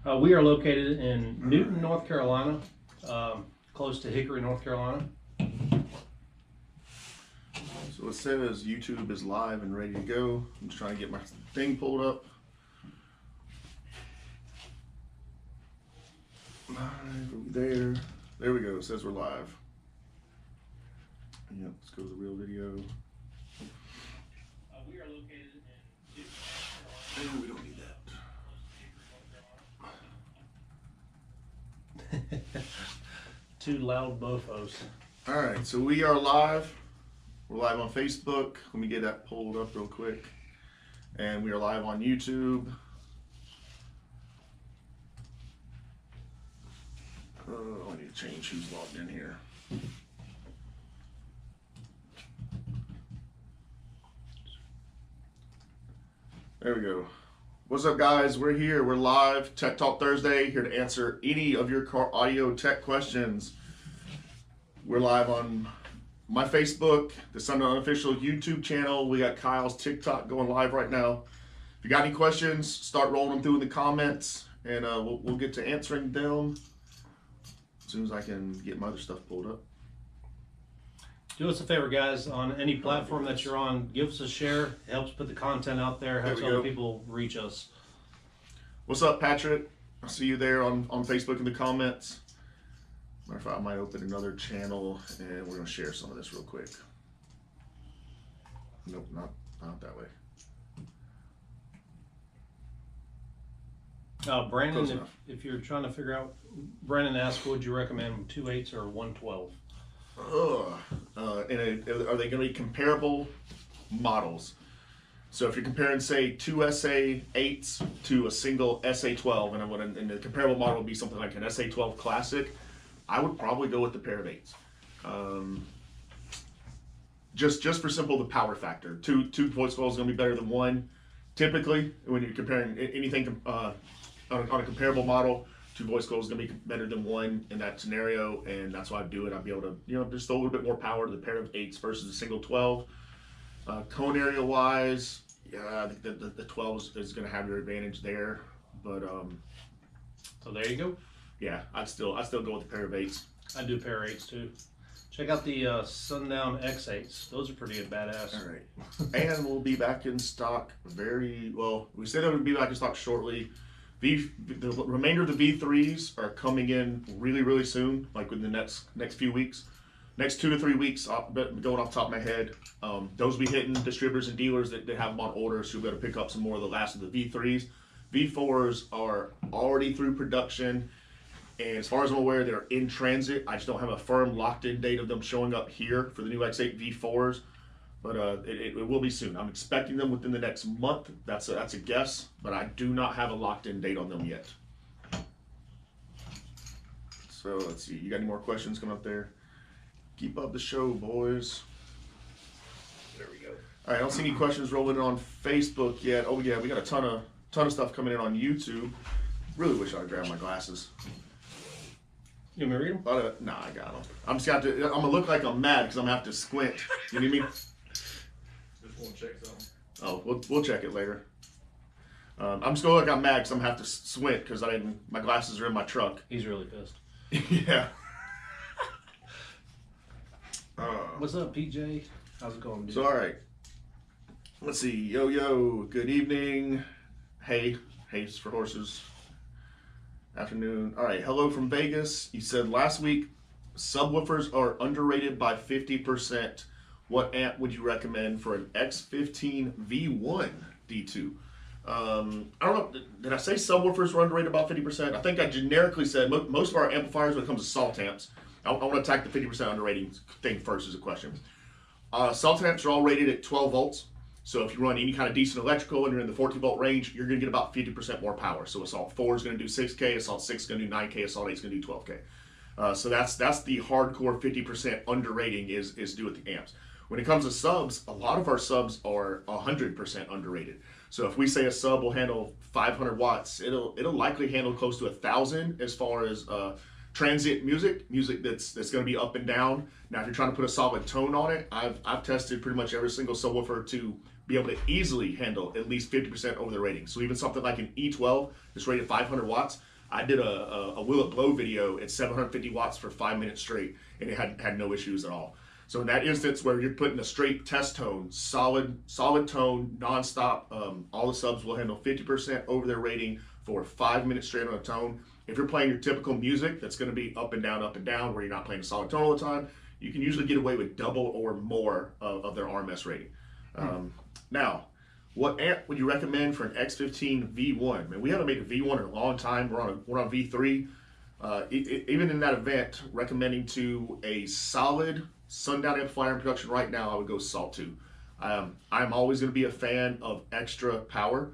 We are located in Newton, North Carolina, close to Hickory, North Carolina. So it says YouTube is live and ready to go. I'm just trying to get my thing pulled up. Live over there. There we go. It says we're live. Yep, let's go to the real video. We are located in Newton, North Oh, we don't need that. Two loud mofos. All right, so we are live. We're live on Facebook. Let me get that pulled up real quick. And we are live on YouTube. I need to change who's logged in here. There we go. What's up, guys? We're here. We're live. Tech Talk Thursday, here to answer any of your car audio tech questions. We're live on my Facebook, the Sundown Unofficial YouTube channel. We got Kyle's TikTok going live right now. If you got any questions, start rolling them through in the comments, and we'll get to answering them as soon as I can get my other stuff pulled up. Do us a favor, guys, on any platform that you're on, give us a share. It helps put the content out there, helps other people reach us. What's up, Patrick? I see you there on Facebook in the comments. Matter of fact, I might open another channel and we're gonna share some of this real quick. Nope, not that way. Brandon, if you're trying to figure out, Brandon asked, would you recommend 2.8s or 112? Are they going to be comparable models? So if you're comparing, say, two SA8s to a single SA12, and the comparable model would be something like an SA12 Classic, I would probably go with the pair of 8s. Just for simple, the power factor. Two voice coils is going to be better than one. Typically, when you're comparing anything on a comparable model, two voice coils is going to be better than one in that scenario, and that's why I do it. I'd be able to, just throw a little bit more power to the pair of 8s versus a single 12. Cone area wise, yeah, the 12 is going to have your advantage there, but so there you go. Yeah, I'd still go with the pair of 8s. I do pair of 8s too. Check out the Sundown X8s. Those are pretty badass. All right, and we'll be back in stock very well. We said that we'd be back in stock shortly. The remainder of the V3s are coming in really soon, like within the next few weeks. Next 2 to 3 weeks, going off the top of my head. Those will be hitting distributors and dealers that have them on order, so you'll be able to pick up some more of the last of the V3s. V4s are already through production, and as far as I'm aware, they're in transit. I just don't have a firm locked-in date of them showing up here for the new X8 V4s. But it will be soon. I'm expecting them within the next month. That's a guess, but I do not have a locked-in date on them yet. So let's see. You got any more questions coming up there? Keep up the show, boys. There we go. All right. I don't see any questions rolling in on Facebook yet. Oh yeah, we got a ton of stuff coming in on YouTube. Really wish I grabbed my glasses. You want me to read them? Nah, I got them. I'm gonna look like I'm mad because I'm gonna have to squint. You need me? Want to check something? Oh, we'll check it later. I'm just gonna look like I'm mad because I'm gonna have to squint because my glasses are in my truck. He's really pissed. Yeah. What's up, PJ? How's it going, dude? So all right. Let's see. Yo, good evening. Hay's for horses. Afternoon. All right. Hello from Vegas. You said last week subwoofers are underrated by 50%. What amp would you recommend for an X15 V1 D2? I don't know, did I say subwoofers were underrated about 50%? I think I generically said most of our amplifiers when it comes to salt amps, I want to attack the 50% underrating thing first as a question. Salt amps are all rated at 12 volts. So if you run any kind of decent electrical and you're in the 14 volt range, you're going to get about 50% more power. So Assault 4 is going to do 6K, Assault 6 is going to do 9K, Assault 8 is going to do 12K. So that's the hardcore 50% underrating is due with the amps. When it comes to subs, a lot of our subs are 100% underrated. So if we say a sub will handle 500 watts, it'll likely handle close to 1,000 as far as transient music that's going to be up and down. Now, if you're trying to put a solid tone on it, I've tested pretty much every single subwoofer to be able to easily handle at least 50% over the rating. So even something like an E12 that's rated 500 watts, I did a Will It Blow video at 750 watts for 5 minutes straight, and it had no issues at all. So in that instance where you're putting a straight test tone, solid tone, nonstop, all the subs will handle 50% over their rating for 5 minutes straight on a tone. If you're playing your typical music that's going to be up and down, where you're not playing a solid tone all the time, you can usually get away with double or more of their RMS rating. Now, what amp would you recommend for an X15 V1? Man, we haven't made a V1 in a long time. We're on V3. Even in that event, recommending to a solid Sundown amplifier in production right now, I would go Salt 2. I'm always going to be a fan of extra power.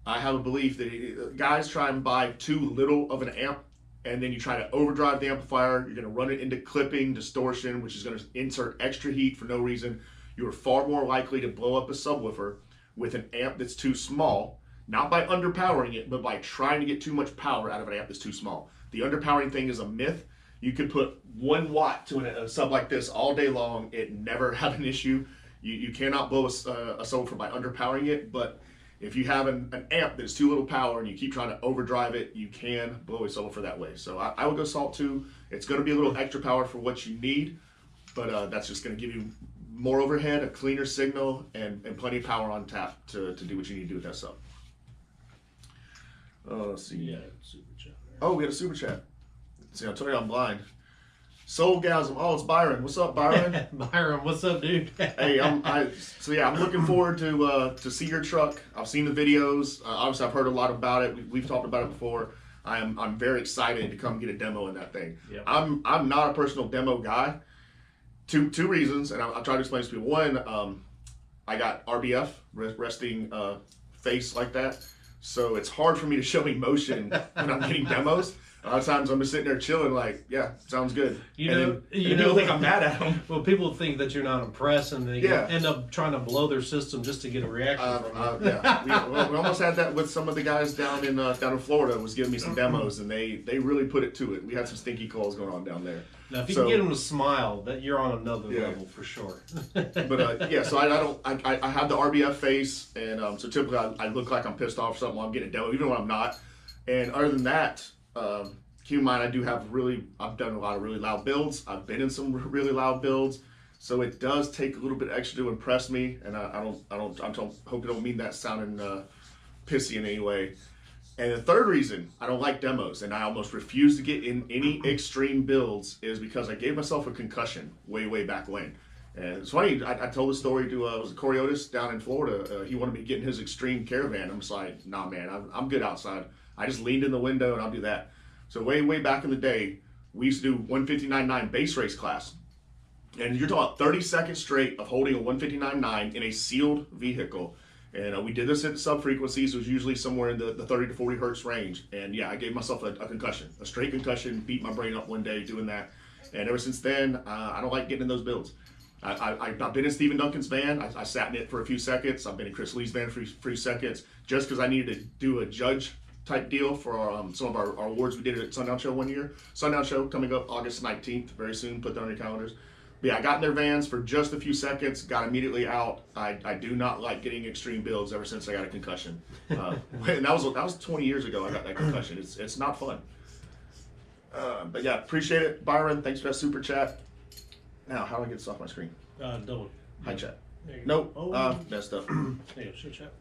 I have a belief that guys try and buy too little of an amp, and then you try to overdrive the amplifier. You're going to run it into clipping, distortion, which is going to insert extra heat for no reason. You are far more likely to blow up a subwoofer with an amp that's too small, not by underpowering it, but by trying to get too much power out of an amp that's too small. The underpowering thing is a myth. You could put 1 watt to a sub like this all day long. It never had an issue. You cannot blow a subwoofer by underpowering it, but if you have an amp that's too little power and you keep trying to overdrive it, you can blow a subwoofer that way. So I would go Salt 2. It's going to be a little extra power for what you need, but that's just going to give you more overhead, a cleaner signal, and plenty of power on tap to do what you need to do with that sub. Let's see. Yeah, super chat. Oh, we got a super chat. See, I told you I'm blind. Soulgasm. Oh, it's Byron. What's up, Byron? Byron, what's up, dude? Hey, I'm looking forward to see your truck. I've seen the videos. Obviously, I've heard a lot about it. We've talked about it before. I'm very excited to come get a demo in that thing. Yep. I'm not a personal demo guy. Two reasons, and I'll try to explain this to people. One, I got RBF, resting face like that, so it's hard for me to show emotion when I'm getting demos. A lot of times I'm just sitting there chilling, like, yeah, sounds good. People think I'm mad at them. Well, people think that you're not impressed, and they end up trying to blow their system just to get a reaction from you. Yeah, we almost had that with some of the guys down in Florida. Was giving me some demos, and they really put it to it. We had some stinky calls going on down there. Now, if you can get them to smile, that you're on another level for sure. But so I have the RBF face, and so typically I look like I'm pissed off or something while I'm getting a demo, even when I'm not. And other than that, keep in mind I do have I've done a lot of really loud builds. I've been in some really loud builds, so it does take a little bit extra to impress me. And I hope I don't mean that sounding pissy in any way. And the third reason I don't like demos, and I almost refuse to get in any extreme builds, is because I gave myself a concussion way back when. And it's funny, I told the story to was it Corey Otis down in Florida. He wanted me to get in his extreme caravan. I'm just like, nah, man, I'm good outside. I just leaned in the window and I'll do that. So way back in the day, we used to do 159.9 base race class. And you're talking 30 seconds straight of holding a 159.9 in a sealed vehicle. And we did this at sub frequencies. It was usually somewhere in the 30 to 40 hertz range. And yeah, I gave myself a concussion, a straight concussion, beat my brain up one day doing that. And ever since then, I don't like getting in those builds. I've been in Stephen Duncan's van. I sat in it for a few seconds. I've been in Chris Lee's van for a few seconds, just because I needed to do a judge type deal for some of our awards we did at Sundown Show one year. Sundown Show coming up August 19th, very soon. Put that on your calendars. But yeah, I got in their vans for just a few seconds, got immediately out. I do not like getting extreme builds ever since I got a concussion. And that was 20 years ago I got that concussion. It's not fun. But yeah, appreciate it. Byron, thanks for that super chat. Now, how do I get this off my screen? Double. Hi, chat. Nope. Oh. Messed up. There you go, shit chat.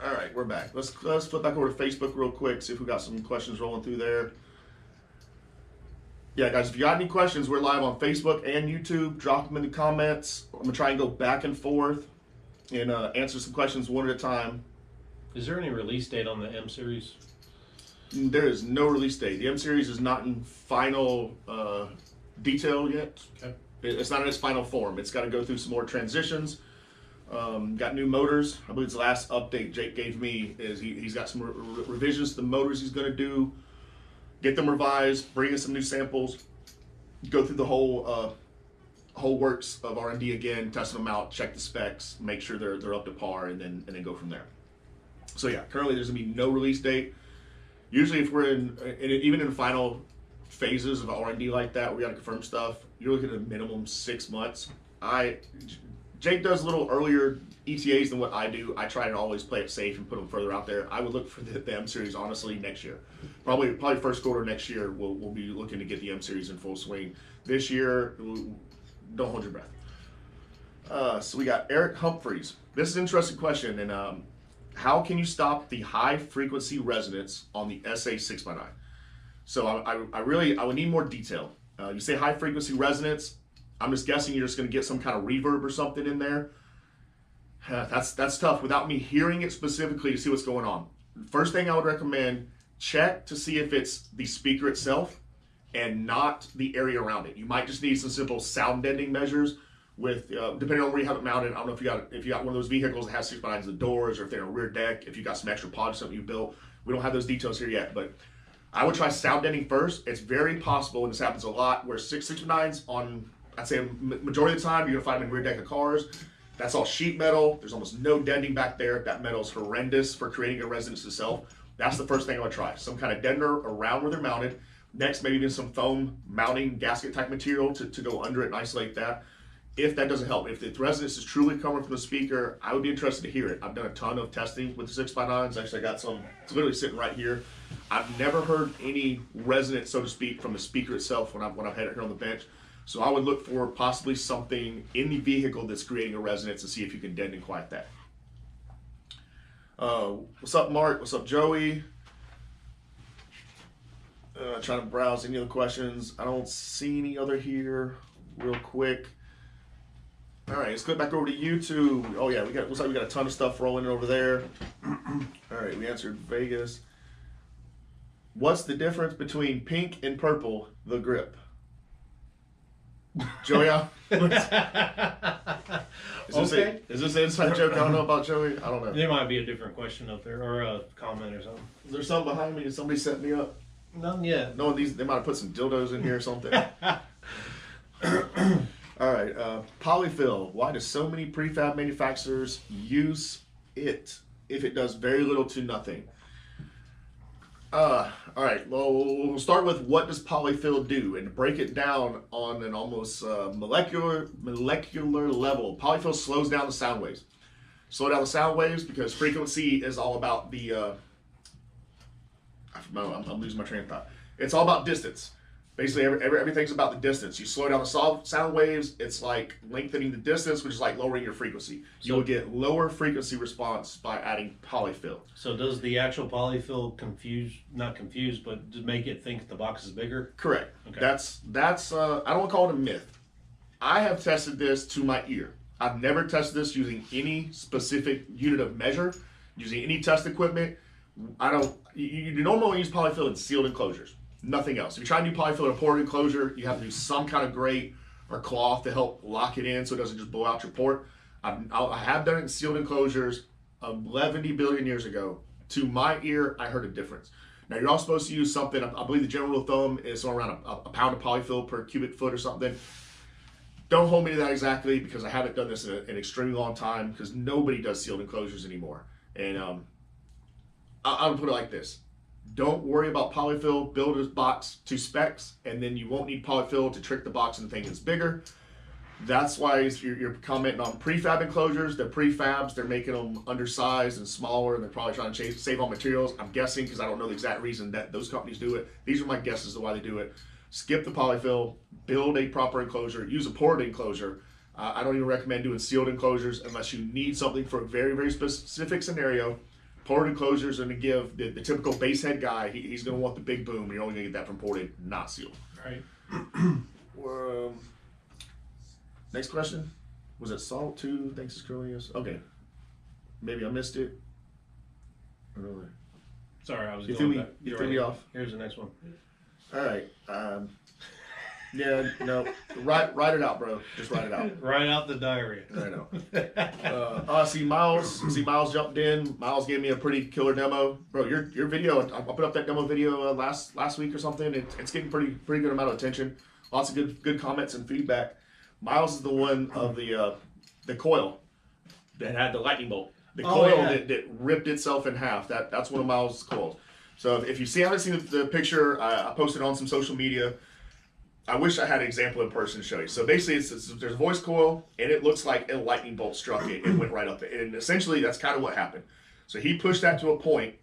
All right, we're back. Let's flip back over to Facebook real quick, see if we got some questions rolling through there. Yeah, guys, if you got any questions, we're live on Facebook and YouTube. Drop them in the comments. I'm going to try and go back and forth and answer some questions one at a time. Is there any release date on the M series? There is no release date. The M series is not in final detail yet. Okay. It's not in its final form. It's got to go through some more transitions. Got new motors. I believe the last update Jake gave me is he's got some revisions to the motors he's going to do. Get them revised, bring in some new samples, go through the whole works of R&D again, testing them out, check the specs, make sure they're up to par, and then go from there. So yeah, currently there's gonna be no release date. Usually, if we're even in final phases of R&D like that, we gotta confirm stuff. You're looking at a minimum 6 months. Jake does a little earlier ETAs than what I do. I try to always play it safe and put them further out there. I would look for the M series honestly next year. Probably first quarter next year we'll be looking to get the M series in full swing. This year, don't hold your breath. So we got Eric Humphreys. This is an interesting question, and how can you stop the high frequency resonance on the SA 6x9? So I would need more detail. You say high frequency resonance. I'm just guessing you're just going to get some kind of reverb or something in there. That's tough without me hearing it specifically to see what's going on. First thing I would recommend, check to see if it's the speaker itself and not the area around it. You might just need some simple sound deadening measures with, depending on where you have it mounted. I don't know if you got one of those vehicles that has 6x9s in the doors, or if they're in a rear deck, if you got some extra pods, something you built. We don't have those details here yet, but I would try sound deadening first. It's very possible, and this happens a lot, where 6x9s on, I'd say majority of the time, you're gonna find them in rear deck of cars. That's all sheet metal. There's almost no deadening back there. That metal is horrendous for creating a resonance itself. That's the first thing I would try. Some kind of deadener around where they're mounted. Next, maybe even some foam mounting gasket type material to go under it and isolate that. If that doesn't help, if the resonance is truly coming from the speaker, I would be interested to hear it. I've done a ton of testing with the 6x9s. Actually, I got some, it's literally sitting right here. I've never heard any resonance, so to speak, from the speaker itself when I've had it here on the bench. So I would look for possibly something in the vehicle that's creating a resonance and see if you can deaden and quiet that. What's up, Mark? What's up, Joey? Trying to browse any other questions. I don't see any other here. Real quick. All right, let's go back over to YouTube. Oh yeah, looks like we got a ton of stuff rolling over there. All right, we answered Vegas. What's the difference between pink and purple? The grip. Joey, is this an inside joke I don't know about, Joey? I don't know. There might be a different question up there, or a comment or something. Is there something behind me? Did somebody set me up? None yet. No, they might have put some dildos in here or something. All right, polyfill. Why do so many prefab manufacturers use it if it does very little to nothing? All right, well, we'll start with what does polyfill do, and to break it down on an almost molecular level. Polyfill slows down the sound waves. Slow down the sound waves because frequency is all about the. I'm losing my train of thought. It's all about distance. Basically, everything's about the distance. You slow down the sound waves, it's like lengthening the distance, which is like lowering your frequency. You will get lower frequency response by adding polyfill. So does the actual polyfill not confuse, but to make it think the box is bigger? Correct. Okay. That's I don't want to call it a myth. I have tested this to my ear. I've never tested this using any specific unit of measure, using any test equipment. You normally use polyfill in sealed enclosures. Nothing else. If you try to do polyfill in a ported enclosure, you have to do some kind of grate or cloth to help lock it in so it doesn't just blow out your port. I have done it in sealed enclosures 11 billion years ago. To my ear, I heard a difference. Now, you're all supposed to use something, I believe the general rule of thumb is somewhere around a pound of polyfill per cubic foot or something. Don't hold me to that exactly because I haven't done this in an extremely long time because nobody does sealed enclosures anymore. And I'll put it like this. Don't worry about polyfill, build a box to specs, and then you won't need polyfill to trick the box and think it's bigger. That's why you're commenting on prefab enclosures. They're prefabs, they're making them undersized and smaller, and they're probably trying to save on materials. I'm guessing, because I don't know the exact reason that those companies do it. These are my guesses of why they do it. Skip the polyfill, build a proper enclosure, use a ported enclosure. I don't even recommend doing sealed enclosures unless you need something for a very, very specific scenario. Ported enclosures are going to give the typical base head guy, he's going to want the big boom, and you're only going to get that from ported, not sealed. Right. Next question. Was it salt too? Thanks, Cornelius. Okay. Maybe I missed it. Really? Sorry, I was You going threw me, back. you threw me off. Here's the next one. All right. Yeah, no. Write it out, bro. Just write it out. Write out the diary. I know. I see Miles. Miles jumped in. Miles gave me a pretty killer demo, bro. Your video. I put up that demo video last week or something. It's getting pretty good amount of attention. Lots of good comments and feedback. Miles is the one of the coil that had the lightning bolt. The coil that ripped itself in half. That's one of Miles' coils. So if you haven't seen the picture, I posted on some social media. I wish I had an example in person to show you. So basically, there's a voice coil, and it looks like a lightning bolt struck it and went right up it. And essentially, that's kind of what happened. So he pushed that to a point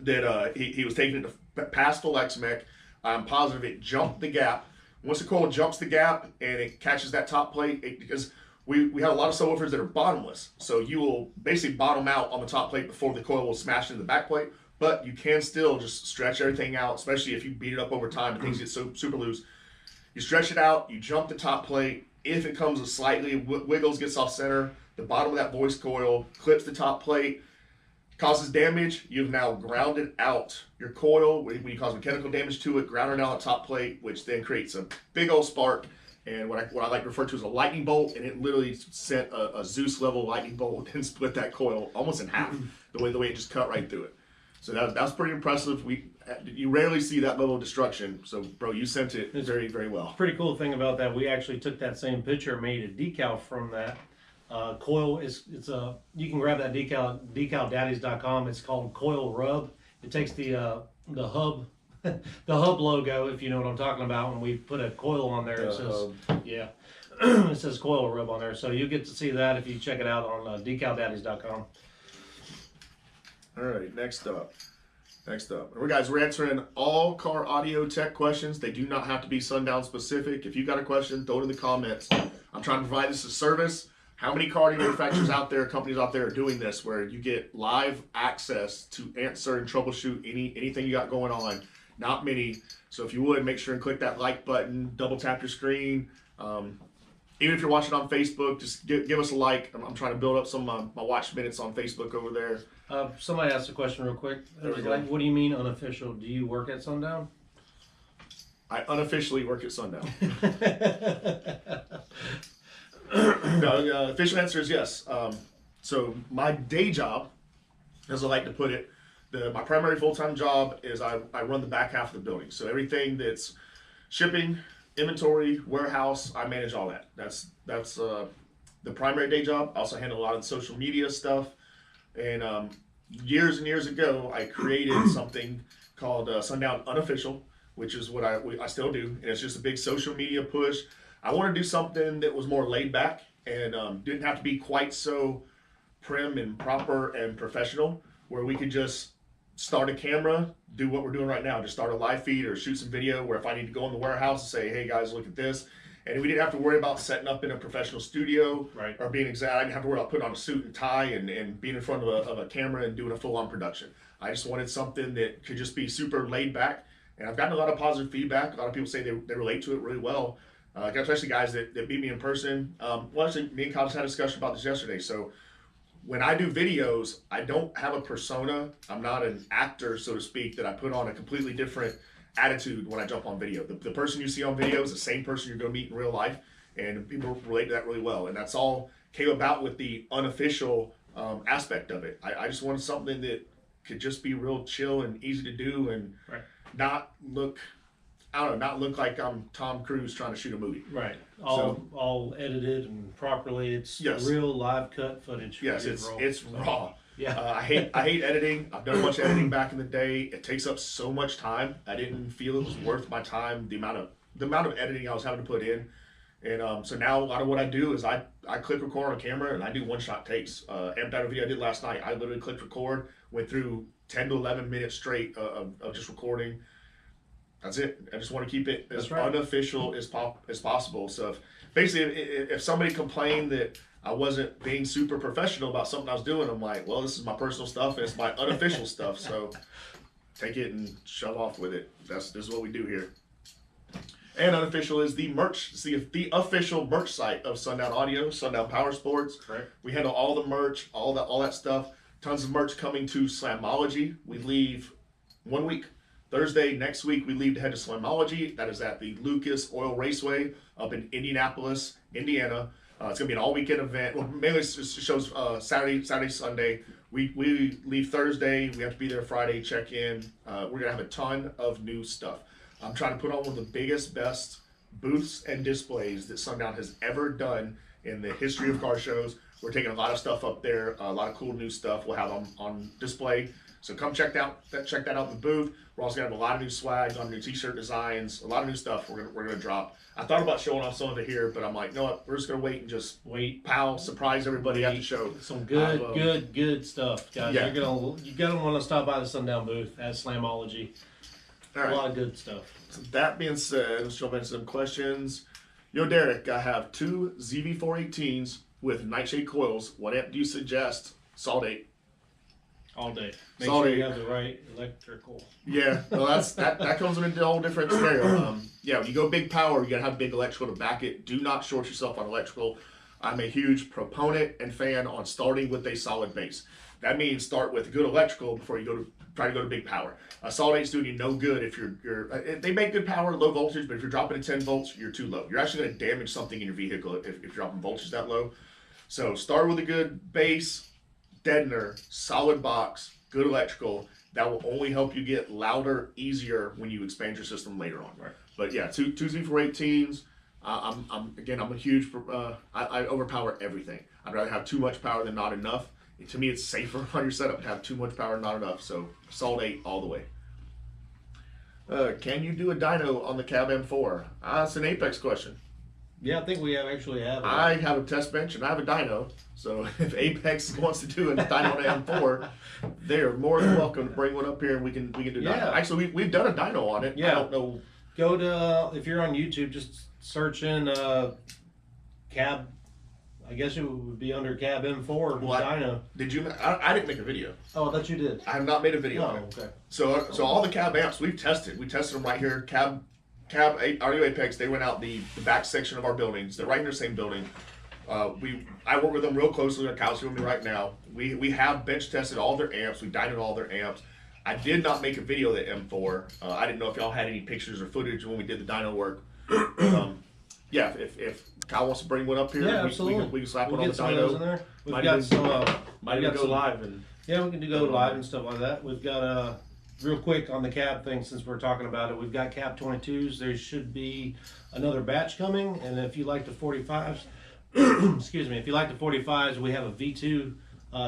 that he was taking it to past the Lex mech. I'm positive it jumped the gap. Once the coil jumps the gap and it catches that top plate, because we have a lot of subwoofers that are bottomless. So you will basically bottom out on the top plate before the coil will smash into the back plate. But you can still just stretch everything out, especially if you beat it up over time and things get so super loose. You stretch it out, you jump the top plate. If it comes slightly wiggles, gets off center, the bottom of that voice coil clips the top plate, causes damage. You've now grounded out your coil. When you cause mechanical damage to it, grounded out the top plate, which then creates a big old spark. And what I like to refer to as a lightning bolt, and it literally sent a Zeus level lightning bolt and split that coil almost in half. The way it just cut right through it. So that's pretty impressive. You rarely see that level of destruction. So, bro, you sent it very, very well. Pretty cool thing about that, we actually took that same picture, made a decal from that coil. You can grab that decal at decaldaddies.com. It's called Coil Rub. It takes the hub the hub logo, if you know what I'm talking about, and we put a coil on there. It says yeah, it says Coil Rub on there. So you get to see that if you check it out on decaldaddies.com. All right, next up. We're answering all car audio tech questions. They do not have to be Sundown specific. If you got a question, throw it in the comments. I'm trying to provide this as a service. How many car audio manufacturers out there, companies out there are doing this, where you get live access to answer and troubleshoot anything you got going on? Not many. So if you would, make sure and click that like button, double tap your screen. Even if you're watching on Facebook, just give us a like. I'm trying to build up some of my watch minutes on Facebook over there. Somebody asked a question real quick. What do you mean unofficial? Do you work at Sundown? I unofficially work at Sundown. No, official answer is yes. So my day job, as I like to put it, my primary full-time job is I run the back half of the building. So everything that's shipping, inventory, warehouse, I manage all that. That's the primary day job. I also handle a lot of the social media stuff. And years and years ago, I created something called Sundown Unofficial, which is what I still do. And it's just a big social media push. I want to do something that was more laid back and didn't have to be quite so prim and proper and professional, where we could just start a camera, do what we're doing right now, just start a live feed or shoot some video, where if I need to go in the warehouse and say, hey guys, look at this. And we didn't have to worry about setting up in a professional studio, right, or being exact. I didn't have to worry about putting on a suit and tie and being in front of a camera and doing a full-on production. I just wanted something that could just be super laid back. And I've gotten a lot of positive feedback. A lot of people say they relate to it really well. Especially guys that meet me in person. Well, actually, me and Kyle just had a discussion about this yesterday. So when I do videos, I don't have a persona. I'm not an actor, so to speak, that I put on a completely different attitude when I jump on video. The person you see on video is the same person you're going to meet in real life, and people relate to that really well. And that's all came about with the unofficial aspect of it. I just wanted something that could just be real chill and easy to do, and not look like I'm Tom Cruise trying to shoot a movie. Right. All edited and properly. It's real live cut footage. Yes, it's raw. Yeah. I hate editing. I've done a bunch of editing back in the day. It takes up so much time. I didn't feel it was worth my time, the amount of editing I was having to put in. And so now a lot of what I do is I click record on camera and I do one-shot takes. Amped out a video I did last night. I literally clicked record, went through 10 to 11 minutes straight of just recording. That's it. I just want to keep it as unofficial as possible. So if somebody complained that I wasn't being super professional about something I was doing, I'm like, well, this is my personal stuff and it's my unofficial stuff. So take it and shove off with it. This is what we do here. And Unofficial is the merch, the official merch site of Sundown Audio, Sundown Power Sports. Correct. We handle all the merch, all that stuff. Tons of merch coming to Slamology. We leave 1 week. Thursday next week, we leave to head to Slamology. That is at the Lucas Oil Raceway up in Indianapolis, Indiana. It's going to be an all-weekend event. Well, mainly it shows Saturday, Sunday. We leave Thursday. We have to be there Friday, check in. We're going to have a ton of new stuff. I'm trying to put on one of the biggest, best booths and displays that Sundown has ever done in the history of car shows. We're taking a lot of stuff up there, a lot of cool new stuff we'll have on display. So come check that out in the booth. We're also gonna have a lot of new swag, a lot of new t-shirt designs, a lot of new stuff we're gonna drop. I thought about showing off some of it here, but I'm like, no, we're just gonna wait and just pow, surprise everybody at the show. Some good stuff, guys. Yeah. You're gonna want to stop by the Sundown booth at Slamology. All right. A lot of good stuff. So that being said, let's jump into some questions. Yo, Derek, I have two ZV418s with nightshade coils. What amp do you suggest? Solid 8. All day. Make Solid sure 8. you have the right electrical. Yeah, well, that comes in a whole different scenario. Yeah, when you go big power, you gotta have big electrical to back it. Do not short yourself on electrical. I'm a huge proponent and fan on starting with a solid base. That means start with good electrical before you try to go to big power. A solid 8's doing you no good if they make good power, low voltage, but if you're dropping to 10 volts, you're too low. You're actually gonna damage something in your vehicle if you're dropping voltage that low. So start with a good base, deadener, solid box, good electrical. That will only help you get louder, easier when you expand your system later on. Right. But yeah, two Z418s. I'm a huge. I overpower everything. I'd rather have too much power than not enough. To me, it's safer on your setup to have too much power and not enough. So solid 8 all the way. Can you do a dyno on the Cab M4? It's an Apex question. Yeah, I think we actually have. I have a test bench and I have a dyno. So if Apex wants to do a dyno on M4, they're more than welcome to bring one up here and we can do dyno. Actually, we've done a dyno on it. Yeah. I don't know. Go to if you're on YouTube, just search in Cab. I guess it would be under Cab M4 dyno. Did you? I didn't make a video. Oh, I thought you did. I have not made a video Oh, on it. okay. So all the Cab amps we've tested. We tested them right here. Cab Audio Apex. They went out the back section of our buildings. They're right in the same building. I work with them real closely. They're couching with me right now. We have bench tested all their amps. We dynoed all their amps. I did not make a video of the M4. I didn't know if y'all had any pictures or footage when we did the dyno work. Yeah, if Kyle wants to bring one up here, absolutely. We can slap We'll one on get the some of dyno. those in there. We've Might got even- some. Might even go live and Yeah, we can go live and stuff like that. We've got real quick on the cab thing since we're talking about it. We've got cab 22s. There should be another batch coming, and if you like the 45s, excuse me, if you like the 45s, we have a V2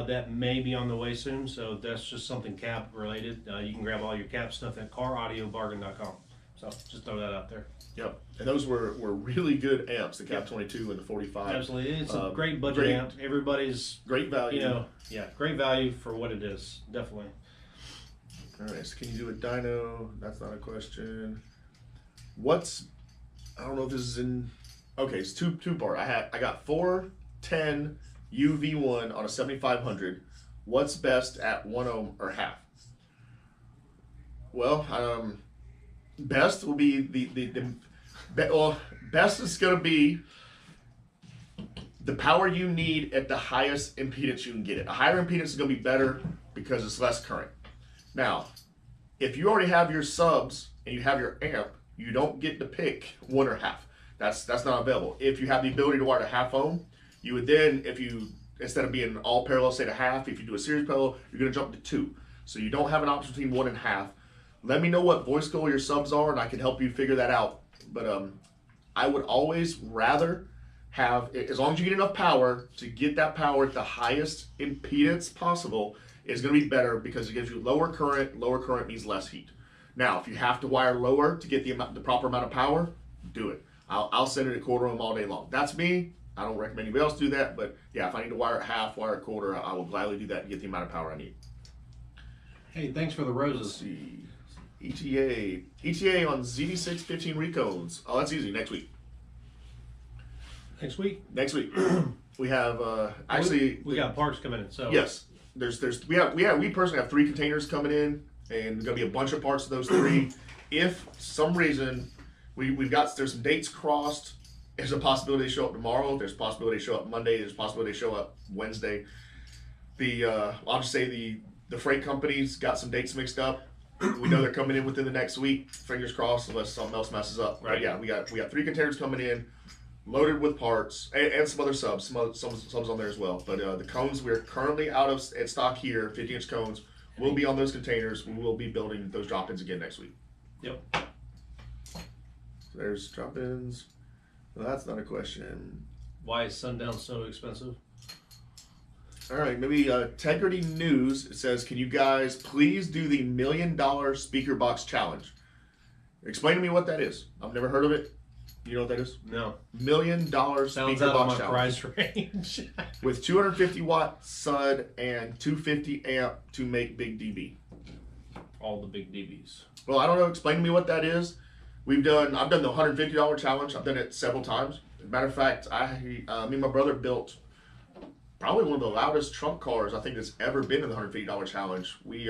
that may be on the way soon. So that's just something cab related. You can grab all your cab stuff at caraudiobargain.com. So just throw that out there. Yep, and those were really good amps, the Cab 22 and the 45. Absolutely, it's a great budget amp. Everybody's great value. Great value for what it is. Definitely. All right, so can you do a dyno? That's not a question. I don't know if this is in. Okay, it's two part. I got 410 UV1 on a 7500. What's best at 1 ohm or half? Well, best will be best is going to be the power you need at the highest impedance you can get it. A higher impedance is going to be better because it's less current. Now, if you already have your subs and you have your amp, you don't get to pick 1 or half. That's not available. If you have the ability to wire to half ohm, you would then, instead of being all parallel, say to half, if you do a series parallel, you're going to jump to 2. So you don't have an option between 1 and half. Let me know what voice goal your subs are, and I can help you figure that out. But I would always rather have, as long as you get enough power, to get that power at the highest impedance possible is going to be better because it gives you lower current. Lower current means less heat. Now, if you have to wire lower to get the proper amount of power, do it. I'll send it at quarter ohm all day long. That's me. I don't recommend anybody else do that, but yeah, if I need to wire it half, wire it quarter, I will gladly do that and get the amount of power I need. Hey, thanks for the roses. Let's see. ETA on ZD6 15 recones. Oh, that's easy. Next week. Next week? Next week. We have actually we got parts coming in. So yes, we personally have 3 containers coming in, and there's gonna be a bunch of parts of those 3. If for some reason there's some dates crossed, there's a possibility they show up tomorrow. There's a possibility they show up Monday. There's a possibility they show up Wednesday. I'll just say the freight companies got some dates mixed up. We know they're coming in within the next week. Fingers crossed, unless something else messes up. Right. But yeah, we got 3 containers coming in, loaded with parts and some other subs, some subs on there as well. But the cones we're currently out of at stock here, 50-inch cones, will be on those containers. We will be building those drop-ins again next week. Yep. So there's drop-ins. Well, that's not a question. Why is Sundown so expensive? All right, maybe Integrity News. It says, can you guys please do the $1 million speaker box challenge? Explain to me what that is. I've never heard of it. You know what that is? No. $1 million Sounds speaker out of box my challenge. price range. With 250 watt SUD and 250 amp to make big dB. All the big DBs. Well, I don't know. Explain to me what that is. I've done the $150 challenge. I've done it several times. As a matter of fact, me and my brother built probably one of the loudest trunk cars I think that's ever been in the $150 challenge. We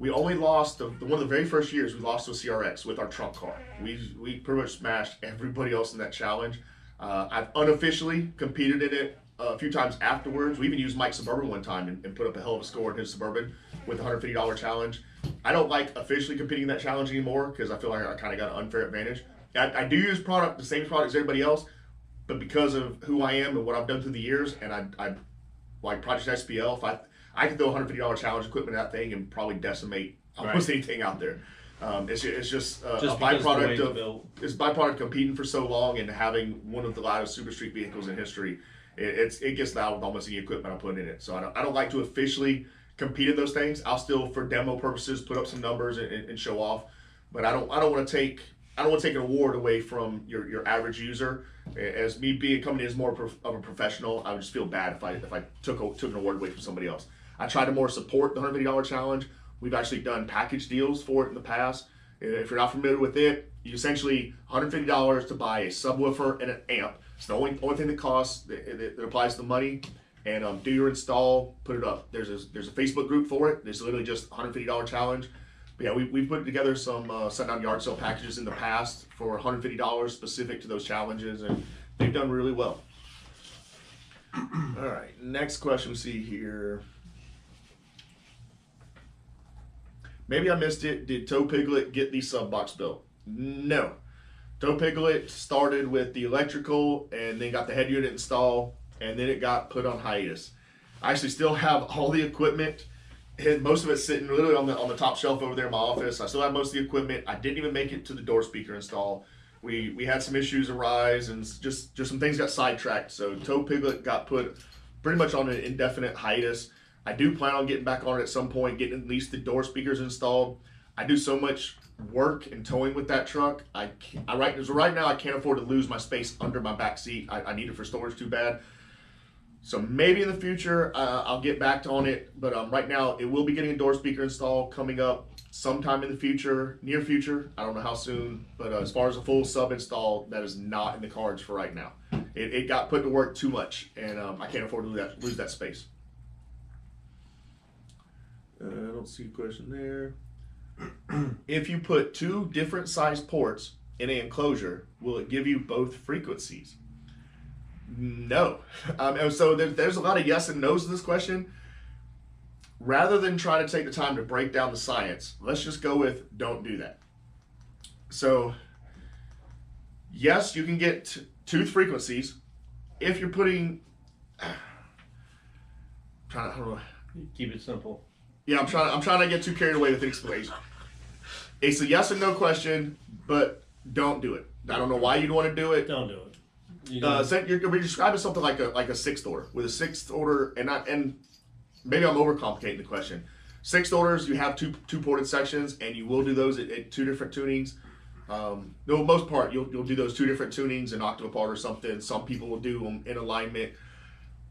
only lost one of the very first years. We lost to a CRX with our trunk car. We pretty much smashed everybody else in that challenge. I've unofficially competed in it a few times afterwards. We even used Mike's Suburban one time and put up a hell of a score in his Suburban with the $150 challenge. I don't like officially competing in that challenge anymore because I feel like I kind of got an unfair advantage. I do use the same product as everybody else, but because of who I am and what I've done through the years, and I like Project SPL, if I could throw a $150 challenge equipment at that thing and probably decimate almost anything out there. It's just a byproduct of competing for so long and having one of the loudest super street vehicles in history. It gets loud with almost any equipment I put in it. So I don't like to officially compete in those things. I'll still, for demo purposes, put up some numbers and show off. But I don't want to take an award away from your average user. As me coming in as more of a professional, I would just feel bad if I took an award away from somebody else. I try to more support the $150 challenge. We've actually done package deals for it in the past. If you're not familiar with it, you essentially $150 to buy a subwoofer and an amp. It's the only thing that costs that applies to the money. And do your install, put it up. There's a Facebook group for it. It's literally just $150 challenge. But yeah, we've put together some Sundown yard sale packages in the past for $150 specific to those challenges, and they've done really well. All right, next question we see here. Maybe I missed it. Did Toe Piglet get the sub box built? No. Toe Piglet started with the electrical and then got the head unit installed, and then it got put on hiatus. I actually still have all the equipment, and most of it's sitting literally on the top shelf over there in my office. I still have most of the equipment. I didn't even make it to the door speaker install. We had some issues arise, and just some things got sidetracked. So Toe Piglet got put pretty much on an indefinite hiatus. I do plan on getting back on it at some point, getting at least the door speakers installed. I do so much work and towing with that truck. Right now I can't afford to lose my space under my back seat. I need it for storage too bad. So maybe in the future I'll get back on it, but right now it will be getting a door speaker install coming up sometime in the future, near future. I don't know how soon, but as far as a full sub install, that is not in the cards for right now. It got put to work too much, and I can't afford to lose that space. I don't see a question there. If you put two different size ports in an enclosure, will it give you both frequencies? No. And so there's a lot of yes and no's to this question. Rather than try to take the time to break down the science, let's just go with don't do that. So yes, you can get two frequencies if you're putting. Keep it simple. Yeah, I'm trying to get too carried away with the explanation. It's a yes or no question, but don't do it. I don't know why you'd want to do it. Don't do it. You're describing something like a sixth order. With a sixth order, and maybe I'm overcomplicating the question. Sixth orders, you have two ported sections, and you will do those at two different tunings. No, most part, you'll do those two different tunings, an octave apart or something. Some people will do them in alignment.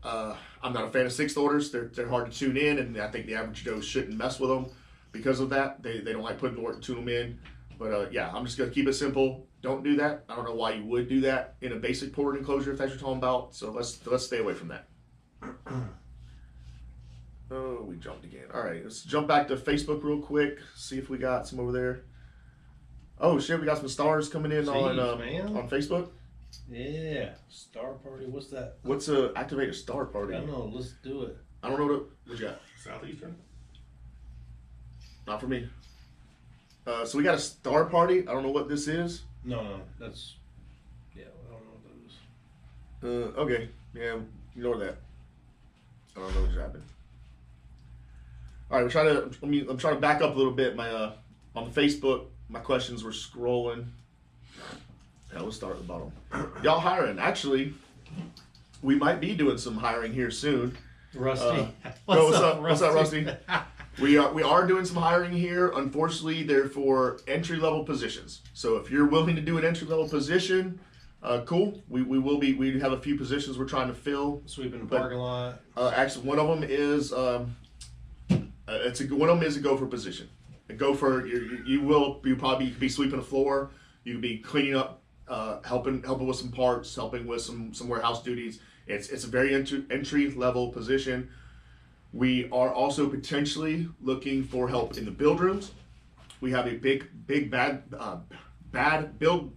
I'm not a fan of sixth orders. They're hard to tune in, and I think the average Joe shouldn't mess with them because of that. They don't like putting the work to tune them in. But yeah, I'm just gonna keep it simple. Don't do that. I don't know why you would do that in a basic ported enclosure if that's what you're talking about. So let's stay away from that. Oh, we jumped again. All right, let's jump back to Facebook real quick. See if we got some over there. Oh shit, we got some stars coming in on Facebook. Yeah, star party. What's that? What's a activate a star party? I don't know. Let's do it. I don't know what you got. Southeastern. Not for me. So we got a star party. I don't know what this is. No, that's. Yeah, I don't know what that is. Okay. Yeah, ignore that. I don't know what just happened. All right, I'm trying to back up a little bit. On the Facebook, my questions were scrolling. Yeah, we'll start at the bottom. Y'all hiring? Actually, we might be doing some hiring here soon. Rusty. What's up, Rusty? We are doing some hiring here. Unfortunately, they're for entry level positions. So if you're willing to do an entry level position, cool. We have a few positions we're trying to fill. Sweeping the parking lot. Actually, one of them is one of them is a gopher position. A gopher, you probably be sweeping the floor. You could be cleaning up, helping with some parts, helping with some warehouse duties. It's a very entry level position. We are also potentially looking for help in the build rooms. We have a big bad build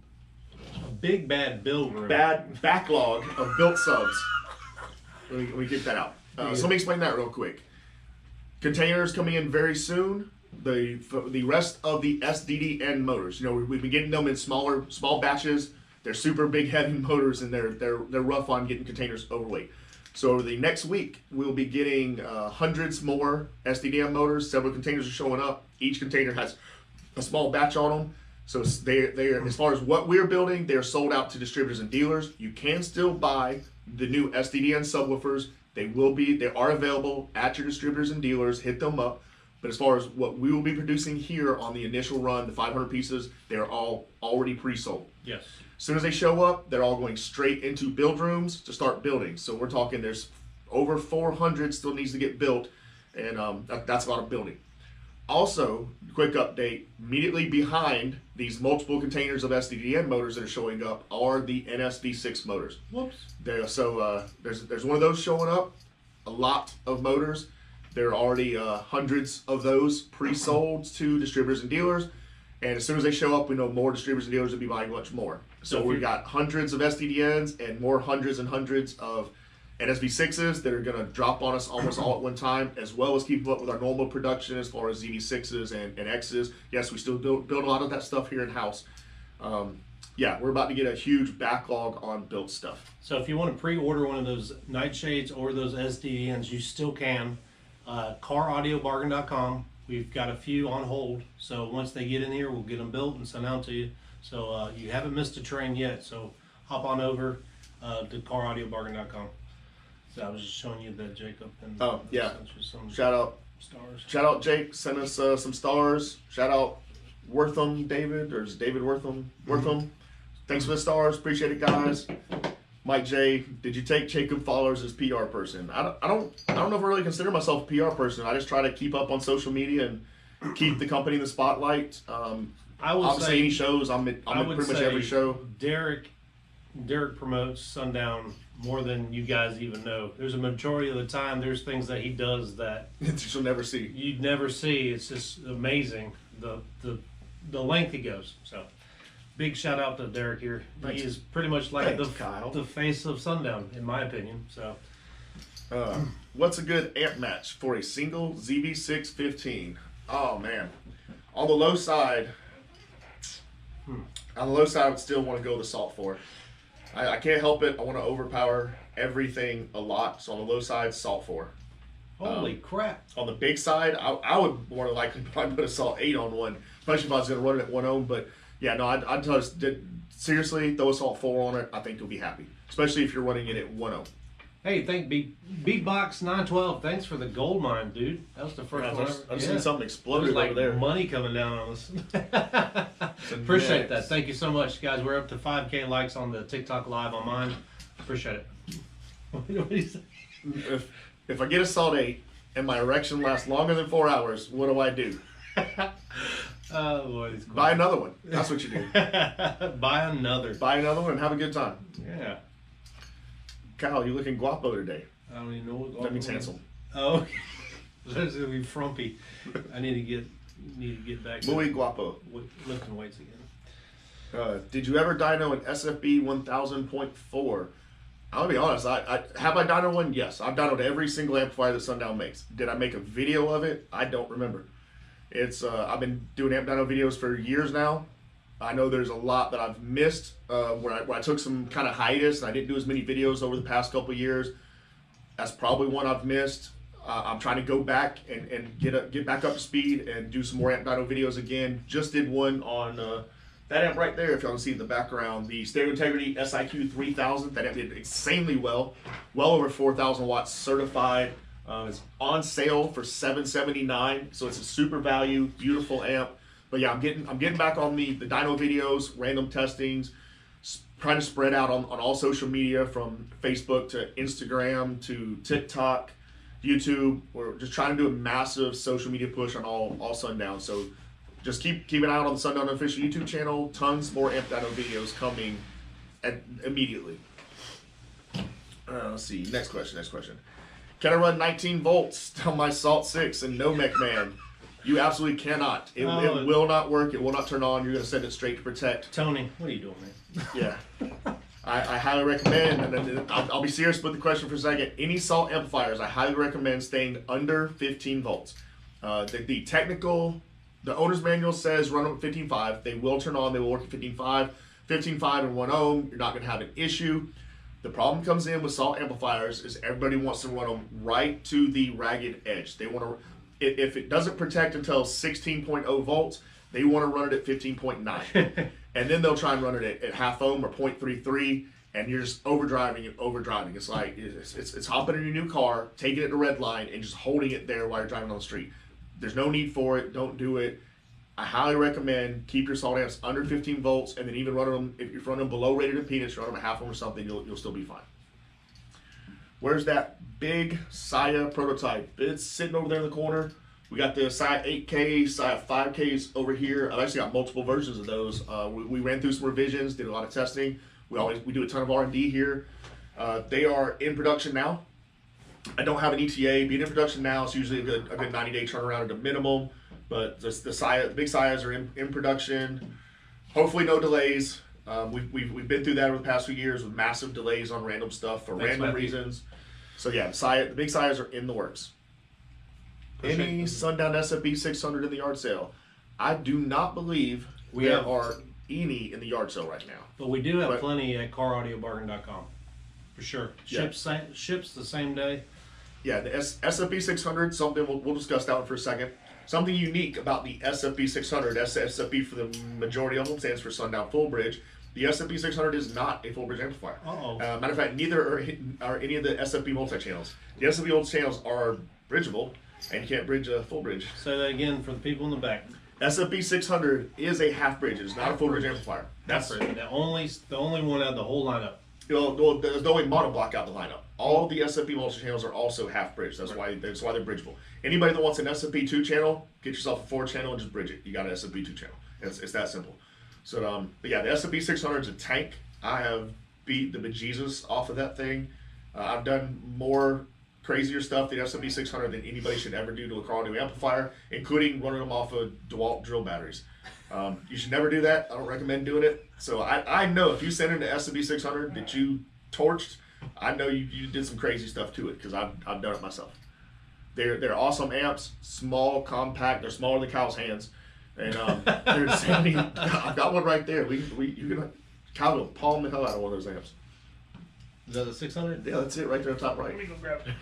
room. Bad backlog of built subs. Let me get that out. So let me explain that real quick. Containers coming in very soon. The rest of the SDDN motors. We've been getting them in small batches. They're super big, heavy motors, and they're rough on getting containers overweight. So over the next week, we'll be getting hundreds more SDDN motors. Several containers are showing up. Each container has a small batch on them. So they are, as far as what we're building, they're sold out to distributors and dealers. You can still buy the new SDDN subwoofers. They are available at your distributors and dealers. Hit them up. But as far as what we will be producing here on the initial run, the 500 pieces, they're all already pre-sold. Yes. As soon as they show up, they're all going straight into build rooms to start building. So we're talking there's over 400 still needs to get built, and that's a lot of building. Also, quick update, immediately behind these multiple containers of SDDN motors that are showing up are the NSV6 motors. Whoops. There's one of those showing up, a lot of motors. There are already hundreds of those pre-sold to distributors and dealers. And as soon as they show up, we know more distributors and dealers will be buying much more. So we've got hundreds of SDDNs and more hundreds and hundreds of NSV6s that are going to drop on us almost all at one time, as well as keep up with our normal production as far as ZV6s and X's. Yes, we still build a lot of that stuff here in-house. We're about to get a huge backlog on built stuff. So if you want to pre-order one of those nightshades or those SDNs, you still can. CarAudioBargain.com. We've got a few on hold, so once they get in here, we'll get them built and sent out to you. So you haven't missed a train yet, so hop on over to CarAudioBargain.com. So I was just showing you that Jacob. And some shout out stars. Shout out Jake, send us some stars. Shout out Wortham David, or is it David Wortham? Wortham. Thanks for the stars, appreciate it, guys. Mike J, did you take Jacob Fowler's as PR person? I don't know if I really consider myself a PR person. I just try to keep up on social media and keep the company in the spotlight. I would obviously say any shows. I'm at pretty much every show. Derek promotes Sundown more than you guys even know. There's a majority of the time there's things that he does that you'll never see. You'd never see. It's just amazing the length he goes. So big shout out to Derek here. Thanks. He is pretty much like Kyle. the face of Sundown, in my opinion. So what's a good amp match for a single ZV615? Oh man, on the low side, I would still want to go the Salt 4. I can't help it. I want to overpower everything a lot. So on the low side, Salt 4. Holy crap! On the big side, I would more than likely probably put a Salt 8 on one, especially if I was going to run it at 1 ohm. But yeah, no, I'd tell us, seriously, throw a Salt 4 on it. I think you'll be happy, especially if you're running it at 1 ohm. Hey, Beatbox 912. Thanks for the gold mine, dude. That was the first one. I've seen something exploded like over there. Money coming down on us. Appreciate that. Thank you so much, guys. We're up to 5K likes on the TikTok live on mine. Appreciate it. What do you say? If I get a Salt 8 and my erection lasts longer than 4 hours, what do I do? Oh boy, these buy another one. That's what you do. Buy another one and have a good time. Yeah. Kyle, you looking guapo today. I don't even know what guapo that means handsome. Oh, that's gonna be frumpy. I need to get back to muy guapo. Lifting weights again. Did you ever dyno an SFB 1000.4? I'll be honest. I have I dynoed one? Yes, I've dynoed every single amplifier that Sundown makes. Did I make a video of it? I don't remember. It's I've been doing amp dyno videos for years now. I know there's a lot that I've missed where I took some kind of hiatus and I didn't do as many videos over the past couple of years. That's probably one I've missed. I'm trying to go back and get back up to speed and do some more amp dyno videos again. Just did one on that amp right there, if y'all can see in the background, the Stereo Integrity SIQ 3000. That amp did insanely well over 4,000 watts certified. It's on sale for $779, so it's a super value, beautiful amp. But yeah, I'm getting back on the dyno videos, random testings, trying to spread out on all social media from Facebook to Instagram to TikTok, YouTube. We're just trying to do a massive social media push on all Sundown. So just keep an eye out on the Sundown Official YouTube channel. Tons more amp dyno videos coming immediately. Let's see. Next question. Can I run 19 volts on my Salt 6 and no Mech Man? You absolutely cannot. It will not work. It will not turn on. You're going to send it straight to protect. Tony, what are you doing, man? Yeah. I highly recommend, and I'll be serious with the question for a second. Any Salt amplifiers, I highly recommend staying under 15 volts. The owner's manual says run them at 15.5. They will turn on. They will work at 15.5. 15.5 and 1 ohm, you're not going to have an issue. The problem comes in with Salt amplifiers is everybody wants to run them right to the ragged edge. They want to, if it doesn't protect until 16.0 volts, they want to run it at 15.9. And then they'll try and run it at half ohm or 0.33, and you're just overdriving. It's like, it's hopping in your new car, taking it to red line, and just holding it there while you're driving on the street. There's no need for it. Don't do it. I highly recommend keep your Salt amps under 15 volts, and then even run them, if you're running them below rated impedance, run them a half ohm or something, you'll still be fine. Where's that big Saya prototype? It's sitting over there in the corner. We got the Saya 8K, Saya 5Ks over here. I've actually got multiple versions of those. We ran through some revisions, did a lot of testing. We do a ton of R&D here. They are in production now. I don't have an ETA. Being in production now, it's usually a good 90-day turnaround at a minimum. But the big Sayas are in production. Hopefully no delays. We've been through that over the past few years with massive delays on random stuff for random reasons. So yeah, the big Sayas are in the works. Any Sundown SFB 600 in the yard sale? I do not believe there are any in the yard sale right now. But we do have plenty at caraudiobargain.com. For sure. Ships the same day. Yeah, the SFB 600, something we'll discuss that one for a second. Something unique about the SFB 600, SFB for the majority of them stands for Sundown Full Bridge. The SFB 600 is not a full bridge amplifier. Matter of fact, neither are any of the SFB multi-channels. The SFB multi-channels are bridgeable, and you can't bridge a full bridge. Say that again for the people in the back. SFB 600 is a half bridge. It's not a full bridge amplifier. That's the only one out of the whole lineup. There's no way monoblock out the lineup. All the SFB multi-channels are also half bridge. That's why they're bridgeable. Anybody that wants an SFB 2 channel, get yourself a 4 channel and just bridge it. You got an SFB 2 channel. It's that simple. So, but yeah, the SFB 600 is a tank. I have beat the bejesus off of that thing. I've done more crazier stuff than SFB 600 than anybody should ever do to a car audio amplifier, including running them off of DeWalt drill batteries. You should never do that. I don't recommend doing it. So I know if you send in an SFB 600 that you torched, I know you did some crazy stuff to it because I've done it myself. They're awesome amps, small, compact. They're smaller than Kyle's hands, and they're 70. I've got one right there. Kyle will palm the hell out of one of those amps. Is that the 600? Yeah, that's it right there on top right. Let me go grab it.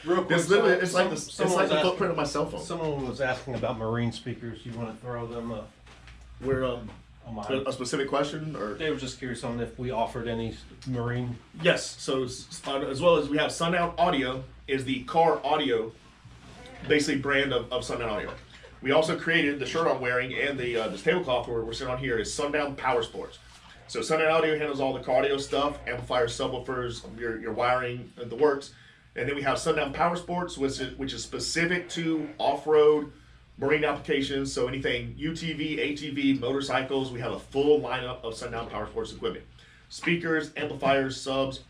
Real quick, It's like the footprint of my cell phone. Someone was asking about marine speakers. You want to throw them up? We're a specific question, or they were just curious on if we offered any marine. Yes. So as well as we have Sundown Audio is the car audio, basically brand of Sundown Audio. We also created the shirt I'm wearing and this tablecloth we're sitting on here is Sundown Power Sports. So Sundown Audio handles all the car audio stuff, amplifiers, subwoofers, your wiring, and the works. And then we have Sundown Power Sports, which is specific to off-road marine applications. So anything UTV, ATV, motorcycles, we have a full lineup of Sundown Power Sports equipment. Speakers, amplifiers, subs.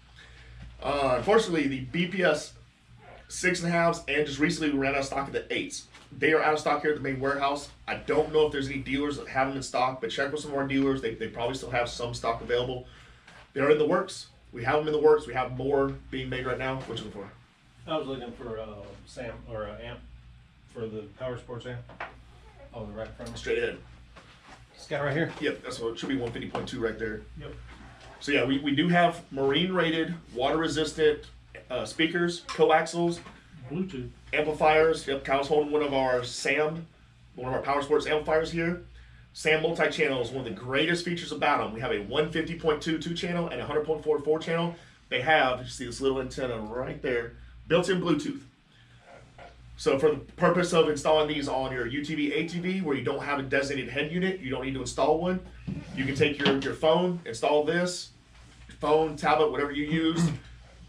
Unfortunately, the BPS 6.5s and just recently we ran out of stock of the 8s. They are out of stock here at the main warehouse. I don't know if there's any dealers that have them in stock, but check with some of our dealers. They probably still have some stock available. They're in the works. We have them in the works. We have more being made right now. Which one for? I was looking for amp for the Power Sports amp. Oh, the right front. Straight ahead. This guy right here? Yep, that's what it should be 150.2 right there. Yep. So yeah, we do have marine rated, water resistant speakers, coaxials, Bluetooth amplifiers. Yep, Kyle's holding one of our Power Sports amplifiers here. SAM multi-channel is one of the greatest features about them. We have a 150.2 2 channel and a 100.4 4 channel. They have, you see this little antenna right there. built-in Bluetooth. So for the purpose of installing these on your UTV, ATV, where you don't have a designated head unit, you don't need to install one. You can take your phone, install this, your phone, tablet, whatever you use,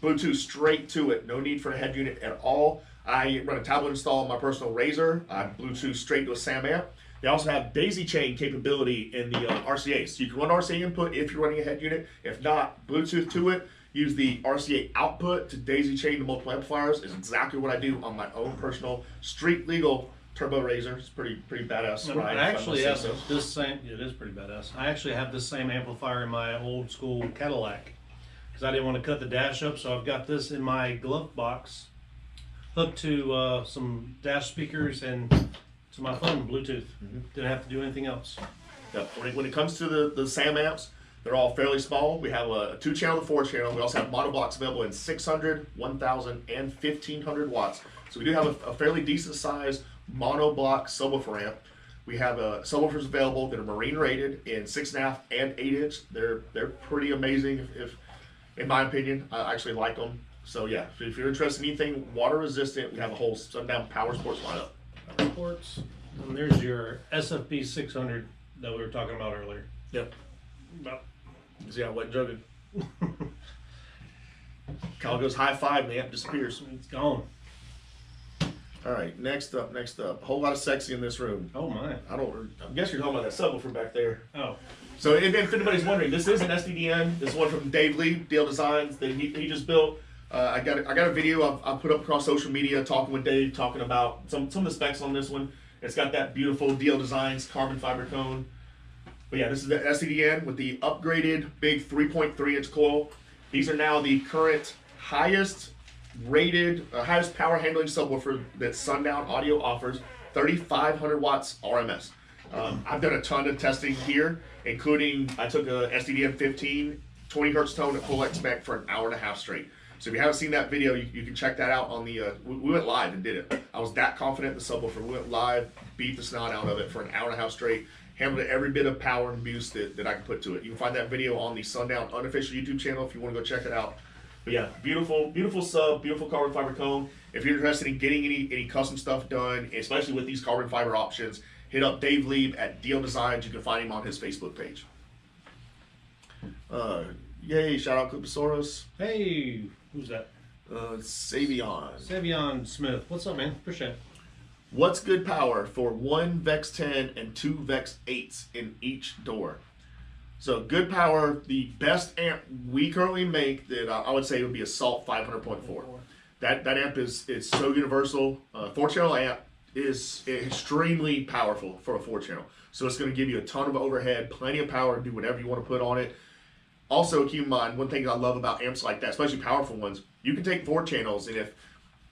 Bluetooth straight to it. No need for a head unit at all. I run a tablet install on my personal Razor. I Bluetooth straight to a SAM amp. They also have daisy chain capability in the RCA. So you can run RCA input if you're running a head unit. If not, Bluetooth to it. Use the RCA output to daisy chain to multiple amplifiers is exactly what I do on my own personal street legal turbo Razor. It's pretty badass. I actually have this same. It is pretty badass. I actually have this same amplifier in my old school Cadillac because I didn't want to cut the dash up, so I've got this in my glove box, hooked to some dash speakers and to my phone Bluetooth. Didn't have to do anything else. Yep. When it comes to the SAM amps, they're all fairly small. We have a 2-channel and 4-channel. We also have monoblocks available in 600, 1000, and 1500 watts. So we do have a fairly decent size monoblock subwoofer amp. We have subwoofers available that are marine rated in 6.5 and 8 inch. They're pretty amazing. If in my opinion, I actually like them. So yeah, if you're interested in anything water resistant, we have a whole Sundown Power Sports lineup. Power Sports. And there's your SFB 600 that we were talking about earlier. Yep. About. See, I wasn't joking. Kyle goes high five and the amp disappears. It's gone. All right, next up. A whole lot of sexy in this room. Oh my. I guess you're talking about that subwoofer back there. Oh. So if anybody's wondering, this is an SDDN. This is one from Dave Lee, DL Designs, that he just built. I got a video I put up across social media talking with Dave, talking about some of the specs on this one. It's got that beautiful DL Designs carbon fiber cone. But yeah, this is the SDDN with the upgraded big 3.3 inch coil. These are now the current highest rated, highest power handling subwoofer that Sundown Audio offers, 3,500 watts RMS. I've done a ton of testing here, including I took a SDDN 15, 20 hertz tone at full X spec for an hour and a half straight. So if you haven't seen that video, you can check that out on the, we went live and did it. I was that confident in the subwoofer. We went live, beat the snot out of it for an hour and a half straight, handled every bit of power and boost that I could put to it. You can find that video on the Sundown Unofficial YouTube channel if you want to go check it out. But yeah, beautiful sub, beautiful carbon fiber cone. If you're interested in getting any custom stuff done, especially with these carbon fiber options, hit up Dave Lieb at DL Designs. You can find him on his Facebook page. Yay, shout out Cliposaurus. Hey, who's that? Savion. Savion Smith. What's up, man? Appreciate it. What's good power for 1 VEX 10 and 2 VEX 8s in each door? So good power, the best amp we currently make that I would say would be a Salt 500.4. That amp is so universal. 4-channel amp is extremely powerful for a 4-channel. So it's going to give you a ton of overhead, plenty of power to do whatever you want to put on it. Also, keep in mind, one thing I love about amps like that, especially powerful ones, you can take 4 channels, and if,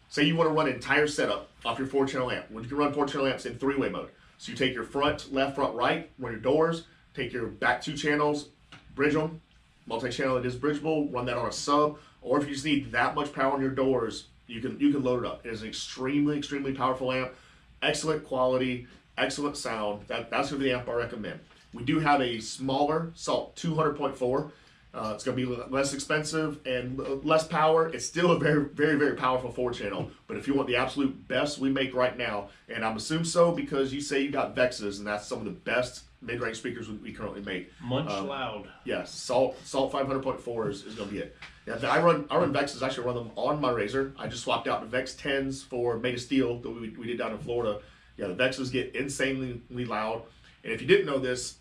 say you want to run an entire setup off your 4-channel amp, well, you can run 4-channel amps in 3-way mode. So you take your front, left, front, right, run your doors, take your back 2 channels, bridge them, multi-channel it is bridgeable, run that on a sub, or if you just need that much power on your doors, you can load it up. It is an extremely powerful amp, excellent quality, excellent sound. That's going to be the amp I recommend. We do have a smaller Salt 200.4. It's going to be less expensive and less power. It's still a very powerful 4-channel. But if you want the absolute best we make right now, and I'm assuming so because you say you got Vexes, and that's some of the best mid-range speakers we currently make. Munch loud. Yes, Salt 500.4 is going to be it. Yeah, I run Vexes. I actually run them on my Razor. I just swapped out the Vex 10s for Made of Steel that we did down in Florida. Yeah, the Vexes get insanely loud. And if you didn't know this,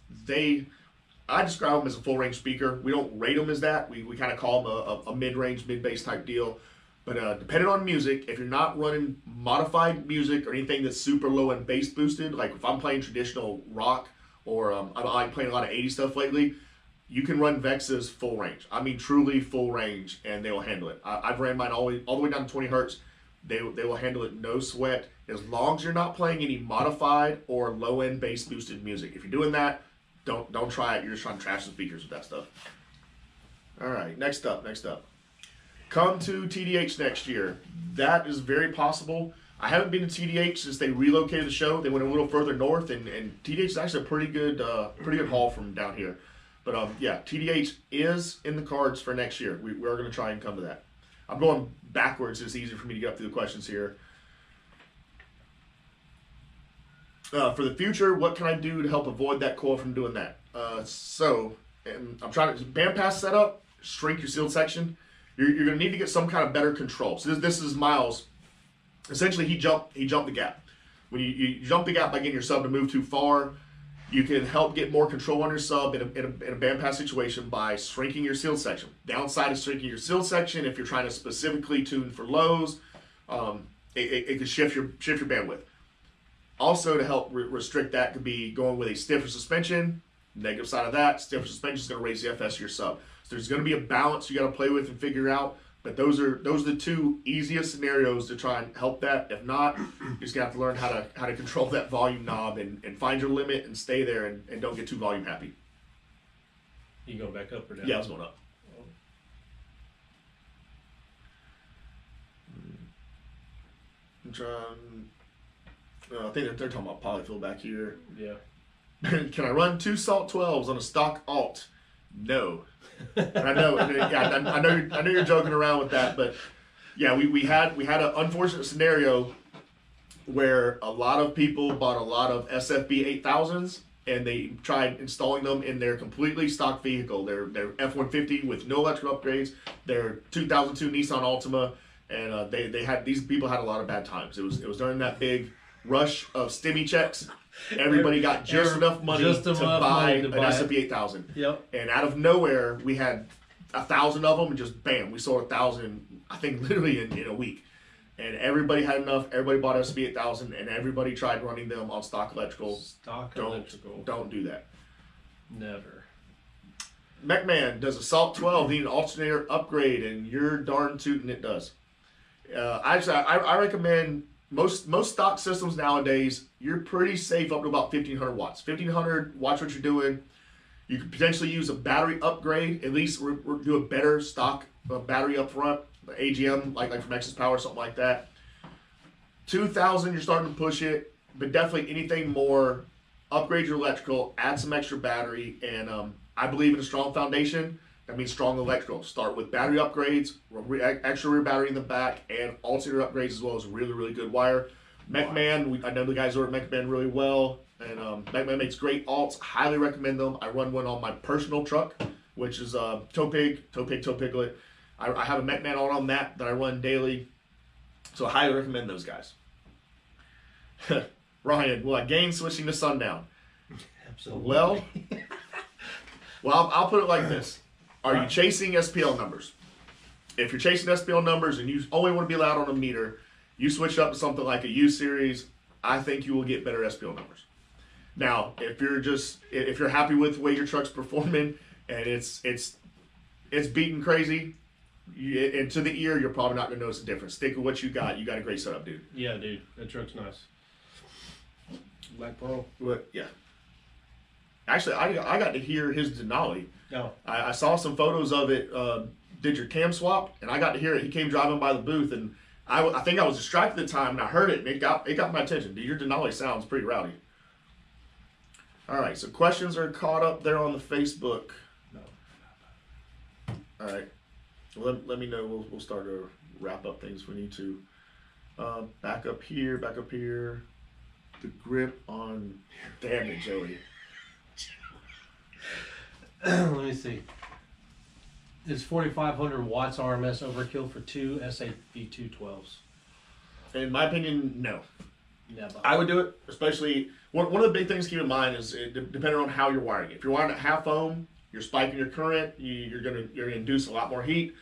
I describe them as a full-range speaker. We don't rate them as that. We kind of call them a mid-range, mid-bass type deal. But depending on music, if you're not running modified music or anything that's super low and bass boosted, like if I'm playing traditional rock or I like playing a lot of 80s stuff lately, you can run Vexes full range. I mean truly full range, and they will handle it. I've ran mine all the way down to 20 hertz. They will handle it no sweat as long as you're not playing any modified or low-end bass boosted music. If you're doing that, don't try it. You're just trying to trash the speakers with that stuff. All right, next up. Come to TDH next year. That is very possible. I haven't been to TDH since they relocated the show. They went a little further north, and TDH is actually a pretty good haul from down here. But yeah, TDH is in the cards for next year. We are going to try and come to that. I'm going backwards. It's easier for me to get up through the questions here. For the future, what can I do to help avoid that coil from doing that? And I'm trying to bandpass setup, shrink your sealed section. You're going to need to get some kind of better control. So this is Miles. Essentially, he jumped the gap. When you jump the gap by getting your sub to move too far, you can help get more control on your sub in a bandpass situation by shrinking your sealed section. Downside of shrinking your sealed section, if you're trying to specifically tune for lows, it can shift your bandwidth. Also, to help restrict that, could be going with a stiffer suspension. Negative side of that, stiffer suspension is going to raise the FS of your sub. So there's going to be a balance you got to play with and figure out. But those are the two easiest scenarios to try and help that. If not, you're just gonna have to learn how to control that volume knob and find your limit and stay there and don't get too volume happy. You going back up or down? Yeah, it's going up. I'm trying. I think they're talking about polyfill back here. Yeah. Can I run 2 Salt 12s on a stock alt? No. I know. Yeah, I know you're joking around with that, but yeah, we had an unfortunate scenario where a lot of people bought a lot of SFB 8000s and they tried installing them in their completely stock vehicle, their F-150 with no electrical upgrades, their 2002 Nissan Altima, and these people had a lot of bad times. It was during that big rush of STEMI checks. Everybody got just enough money to buy an SFB 8000. Yep. And out of nowhere, we had 1,000 of them, and just bam, we sold 1,000. I think literally in a week. And everybody had enough. Everybody bought SFB 8000, and everybody tried running them on stock electrical. Don't do that. Never. McMahon, does a Salt 12 need an alternator upgrade? And you're darn tootin' it does. I recommend. Most stock systems nowadays, you're pretty safe up to about 1,500 watts. 1,500, watch what you're doing. You could potentially use a battery upgrade, at least do a better stock battery up front, AGM, like from Nexus Power, something like that. 2,000, you're starting to push it, but definitely anything more, upgrade your electrical, add some extra battery, and I believe in a strong foundation. That means strong electrical. Start with battery upgrades, extra rear battery in the back, and alternator upgrades as well as really, really good wire. McMahon, I know the guys over at McMahon really well, and McMahon makes great alts. Highly recommend them. I run one on my personal truck, which is Toe Piglet. I have a McMahon alt on that I run daily, so I highly recommend those guys. Ryan, will I gain switching to Sundown? Absolutely. Well, I'll put it like this. Are you chasing SPL numbers? If you're chasing SPL numbers and you only want to be loud on a meter, you switch up to something like a U series, I think you will get better SPL numbers. Now, if you're happy with the way your truck's performing and it's beating crazy, and to the ear, you're probably not going to notice a difference. Stick with what you got. You got a great setup, dude. Yeah, dude. That truck's nice. Black Pearl. What? Yeah. Actually, I got to hear his Denali. No. I saw some photos of it. Did your cam swap? And I got to hear it. He came driving by the booth, and I think I was distracted at the time, and I heard it, and it got my attention. Dude, your Denali sounds pretty rowdy. All right, so questions are caught up there on the Facebook. No. All right. Well, let me know. We'll start to wrap up things if we need to. Back up here. The grip on. Damn it, Joey. Let me see. Is 4,500 watts RMS overkill for two SAB 212s? In my opinion, no. Yeah, but I would do it, especially one of the big things to keep in mind is depending on how you're wiring it. If you're wiring it half ohm, you're spiking your current, you're gonna induce a lot more heat.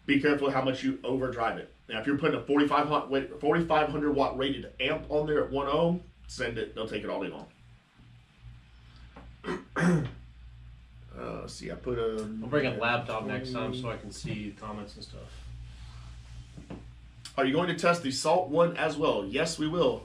Be careful how much you overdrive it. Now, if you're putting a 4,500 watt rated amp on there at 1 ohm, send it. They'll take it all day long. Let's see. I put a. I'll bring a laptop next time so I can see comments and stuff. Are you going to test the Salt one as well? Yes, we will.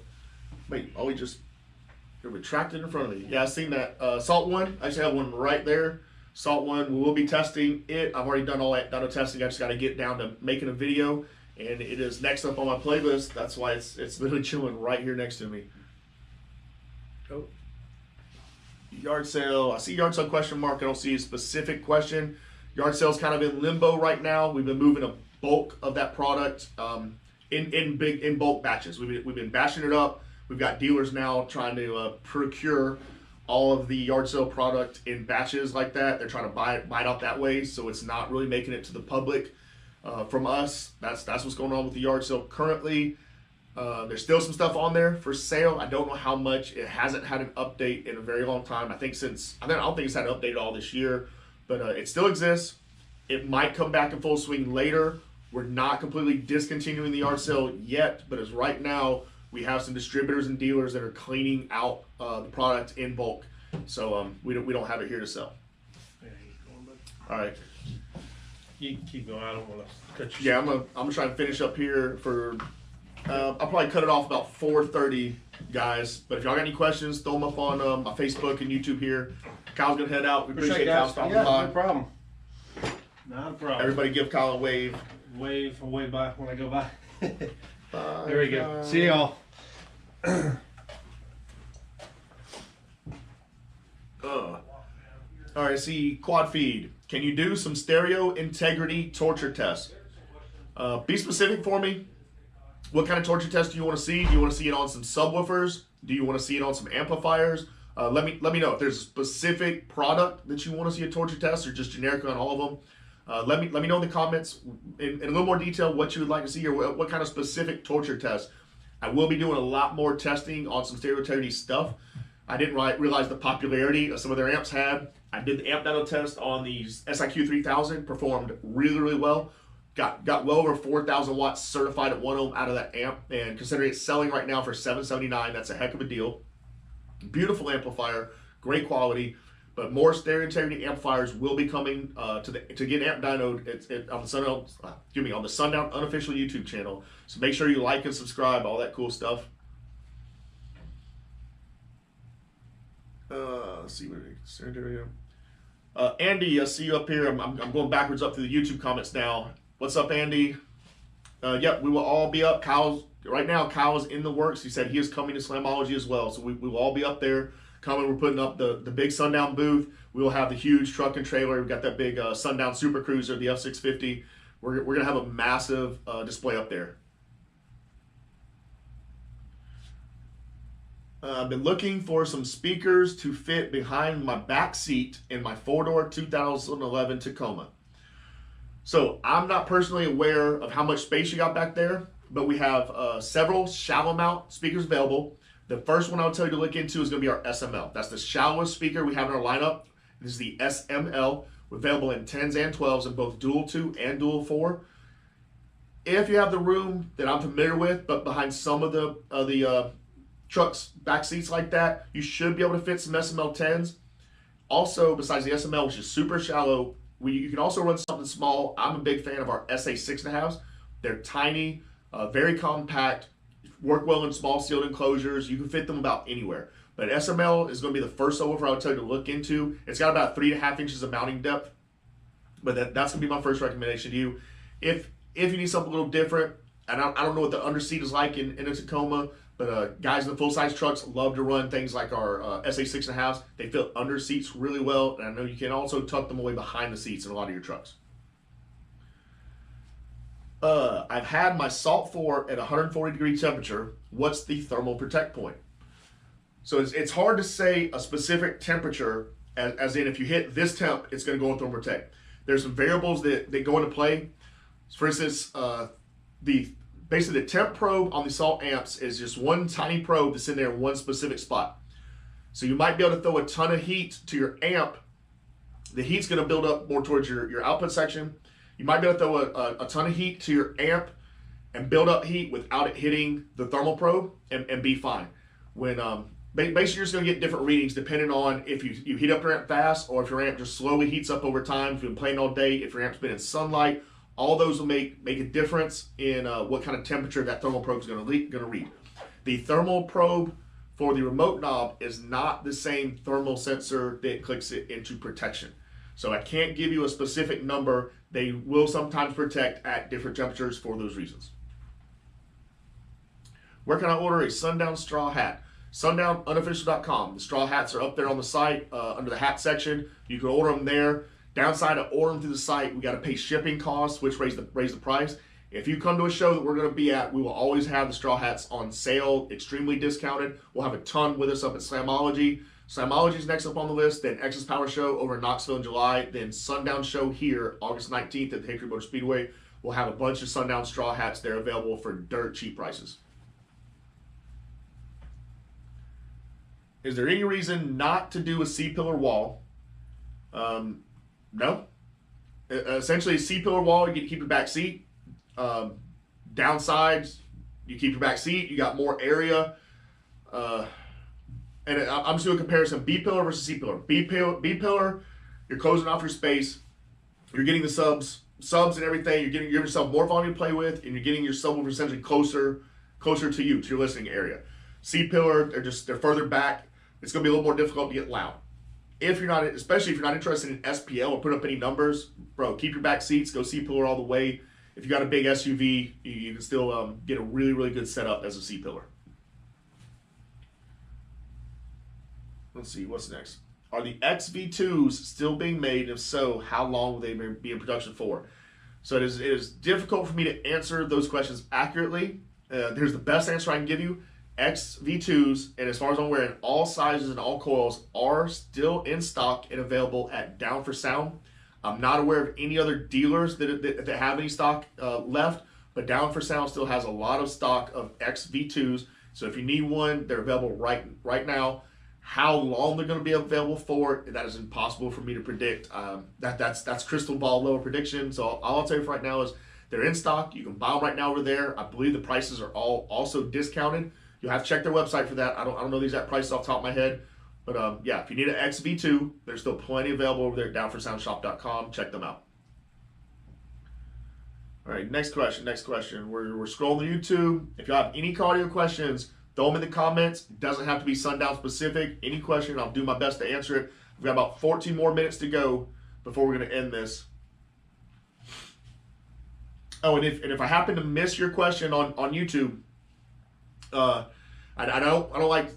Wait, you're retracted in front of me. Yeah, I've seen that. Salt one, I actually have one right there. Salt one, we will be testing it. I've already done all that data testing. I just got to get down to making a video, and it is next up on my playlist. That's why it's literally chilling right here next to me. Oh. Yard sale. I see yard sale question mark. I don't see a specific question. Yard sale's kind of in limbo right now. We've been moving bulk of that product in bulk batches. We've been batching it up. We've got dealers now trying to procure all of the yard sale product in batches like that. They're trying to buy it out that way, so it's not really making it to the public from us. That's what's going on with the yard sale currently. There's still some stuff on there for sale. I don't know how much. It hasn't had an update in a very long time. I don't think it's had an update all this year, but it still exists. It might come back in full swing later. We're not completely discontinuing the yard sale yet, but as right now, we have some distributors and dealers that are cleaning out the product in bulk. So we don't have it here to sell. All right. You can keep going. I don't want to cut you. Yeah, I'm gonna try and finish up here for. I'll probably cut it off about 4:30, guys. But if y'all got any questions, throw them up on my Facebook and YouTube here. Kyle's gonna head out. We appreciate Kyle stopping by. No problem. Not a problem. Everybody give Kyle a wave. Wave by when I go by. Bye, There we go. guys. See y'all. All right, see quad feed. Can you do some stereo integrity torture tests? Be specific for me. What kind of torture test do you want to see? Do you want to see it on some subwoofers? Do you want to see it on some amplifiers? Let me know if there's a specific product that you want to see a torture test, or just generic on all of them. Let me know in the comments in a little more detail what you would like to see, or what kind of specific torture test. I will be doing a lot more testing on some stereo integrity stuff. I didn't realize the popularity of some of their amps had. I did the amp dyno test on the SIQ 3000, performed really, really well. Got well over 4,000 watts certified at 1 ohm out of that amp, and considering it's selling right now for $779, that's a heck of a deal. Beautiful amplifier, great quality, but more stereo integrity amplifiers will be coming to get amp dynoed on the Sundown Unofficial YouTube channel. So make sure you like and subscribe, all that cool stuff. Let's see what Andy, I see you up here. I'm going backwards up through the YouTube comments now. What's up, Andy? Yep, we will all be up. Right now, Kyle is in the works. He said he is coming to Slamology as well. So we will all be up there coming. We're putting up the big Sundown booth. We will have the huge truck and trailer. We've got that big Sundown Super Cruiser, the F650. We're going to have a massive display up there. I've been looking for some speakers to fit behind my back seat in my 4-door 2011 Tacoma. So I'm not personally aware of how much space you got back there, but we have several shallow mount speakers available. The first one I'll tell you to look into is going to be our SML. That's the shallowest speaker we have in our lineup. This is the SML. We're available in 10s and 12s in both dual 2 and dual 4. If you have the room that I'm familiar with, but behind some of the trucks back seats like that, you should be able to fit some SML 10s. Also, besides the SML, which is super shallow, you can also run something small. I'm a big fan of our SA 6.5s. They're tiny, very compact, work well in small sealed enclosures. You can fit them about anywhere. But SML is going to be the first subwoofer I would tell you to look into. It's got about 3.5 inches of mounting depth, but that's going to be my first recommendation to you. If you need something a little different, and I don't know what the underseat is like in a Tacoma, but guys in the full-size trucks love to run things like our SA 6.5s. They fit under seats really well, and I know you can also tuck them away behind the seats in a lot of your trucks. I've had my Salt 4 at 140-degree temperature. What's the thermal protect point? So it's hard to say a specific temperature, as in if you hit this temp, it's going to go in thermal protect. There's some variables that go into play. For instance, basically the temp probe on the Salt amps is just one tiny probe that's in there in one specific spot. So you might be able to throw a ton of heat to your amp. The heat's going to build up more towards your output section. You might be able to throw a ton of heat to your amp and build up heat without it hitting the thermal probe and be fine. When basically you're just going to get different readings depending on if you heat up your amp fast, or if your amp just slowly heats up over time. If you've been playing all day, if your amp's been in sunlight, all those will make a difference in what kind of temperature that thermal probe is going to read. The thermal probe for the remote knob is not the same thermal sensor that clicks it into protection. So I can't give you a specific number. They will sometimes protect at different temperatures for those reasons. Where can I order a Sundown straw hat? SundownUnofficial.com. The straw hats are up there on the site under the hat section. You can order them there. Downside of ordering through the site, we got to pay shipping costs, which raise the price. If you come to a show that we're going to be at, we will always have the straw hats on sale, extremely discounted. We'll have a ton with us up at Slamology. Slamology's next up on the list, then X's Power Show over in Knoxville in July, then Sundown Show here August 19th at the Hickory Motor Speedway. We'll have a bunch of Sundown straw hats there available for dirt cheap prices. Is there any reason not to do a C-pillar wall? No. Essentially, a C-pillar wall, you get to keep your back seat. Downsides, you keep your back seat, you got more area. And I'm just doing a comparison, B-pillar versus C-pillar. B-pillar, you're closing off your space. You're getting the subs and everything. You're giving yourself more volume to play with, and you're getting your subwoofer essentially closer to you, to your listening area. C-pillar, they're further back. It's going to be a little more difficult to get loud. Especially if you're not interested in SPL or put up any numbers, bro, keep your back seats, go C-pillar all the way. If you got a big SUV, you can still get a really, really good setup as a C-pillar. Let's see, what's next? Are the XV2s still being made? If so, how long will they be in production for? So it is difficult for me to answer those questions accurately. Here's the best answer I can give you. XV2s, and as far as I'm aware, in all sizes and all coils, are still in stock and available at Down for Sound. I'm not aware of any other dealers that have any stock left, but Down for Sound still has a lot of stock of XV2s. So if you need one, they're available right now. How long they're going to be available for, that is impossible for me to predict. That's crystal ball level prediction. So all I'll tell you for right now is they're in stock. You can buy them right now over there. I believe the prices are all also discounted. You'll have to check their website for that. I don't know the exact prices off the top of my head. But yeah, if you need an XV2, there's still plenty available over there at downforsoundshop.com. Check them out. All right, next question. We're scrolling to YouTube. If you have any cardio questions, throw them in the comments. It doesn't have to be Sundown specific. Any question, I'll do my best to answer it. We've got about 14 more minutes to go before we're going to end this. Oh, and if I happen to miss your question on YouTube, I don't like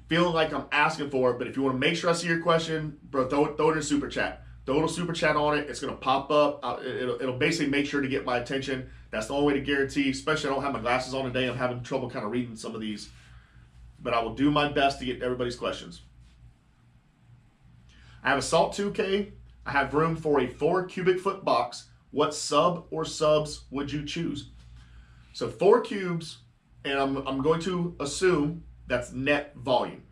feeling like I'm asking for it, but if you want to make sure I see your question, bro, throw it in a super chat. Throw a little super chat on it. It's going to pop up. It'll basically make sure to get my attention. That's the only way to guarantee, especially I don't have my glasses on today. I'm having trouble kind of reading some of these. But I will do my best to get everybody's questions. I have a Salt 2K. I have room for a 4 cubic foot box. What sub or subs would you choose? So 4 cubes, and I'm going to assume that's net volume.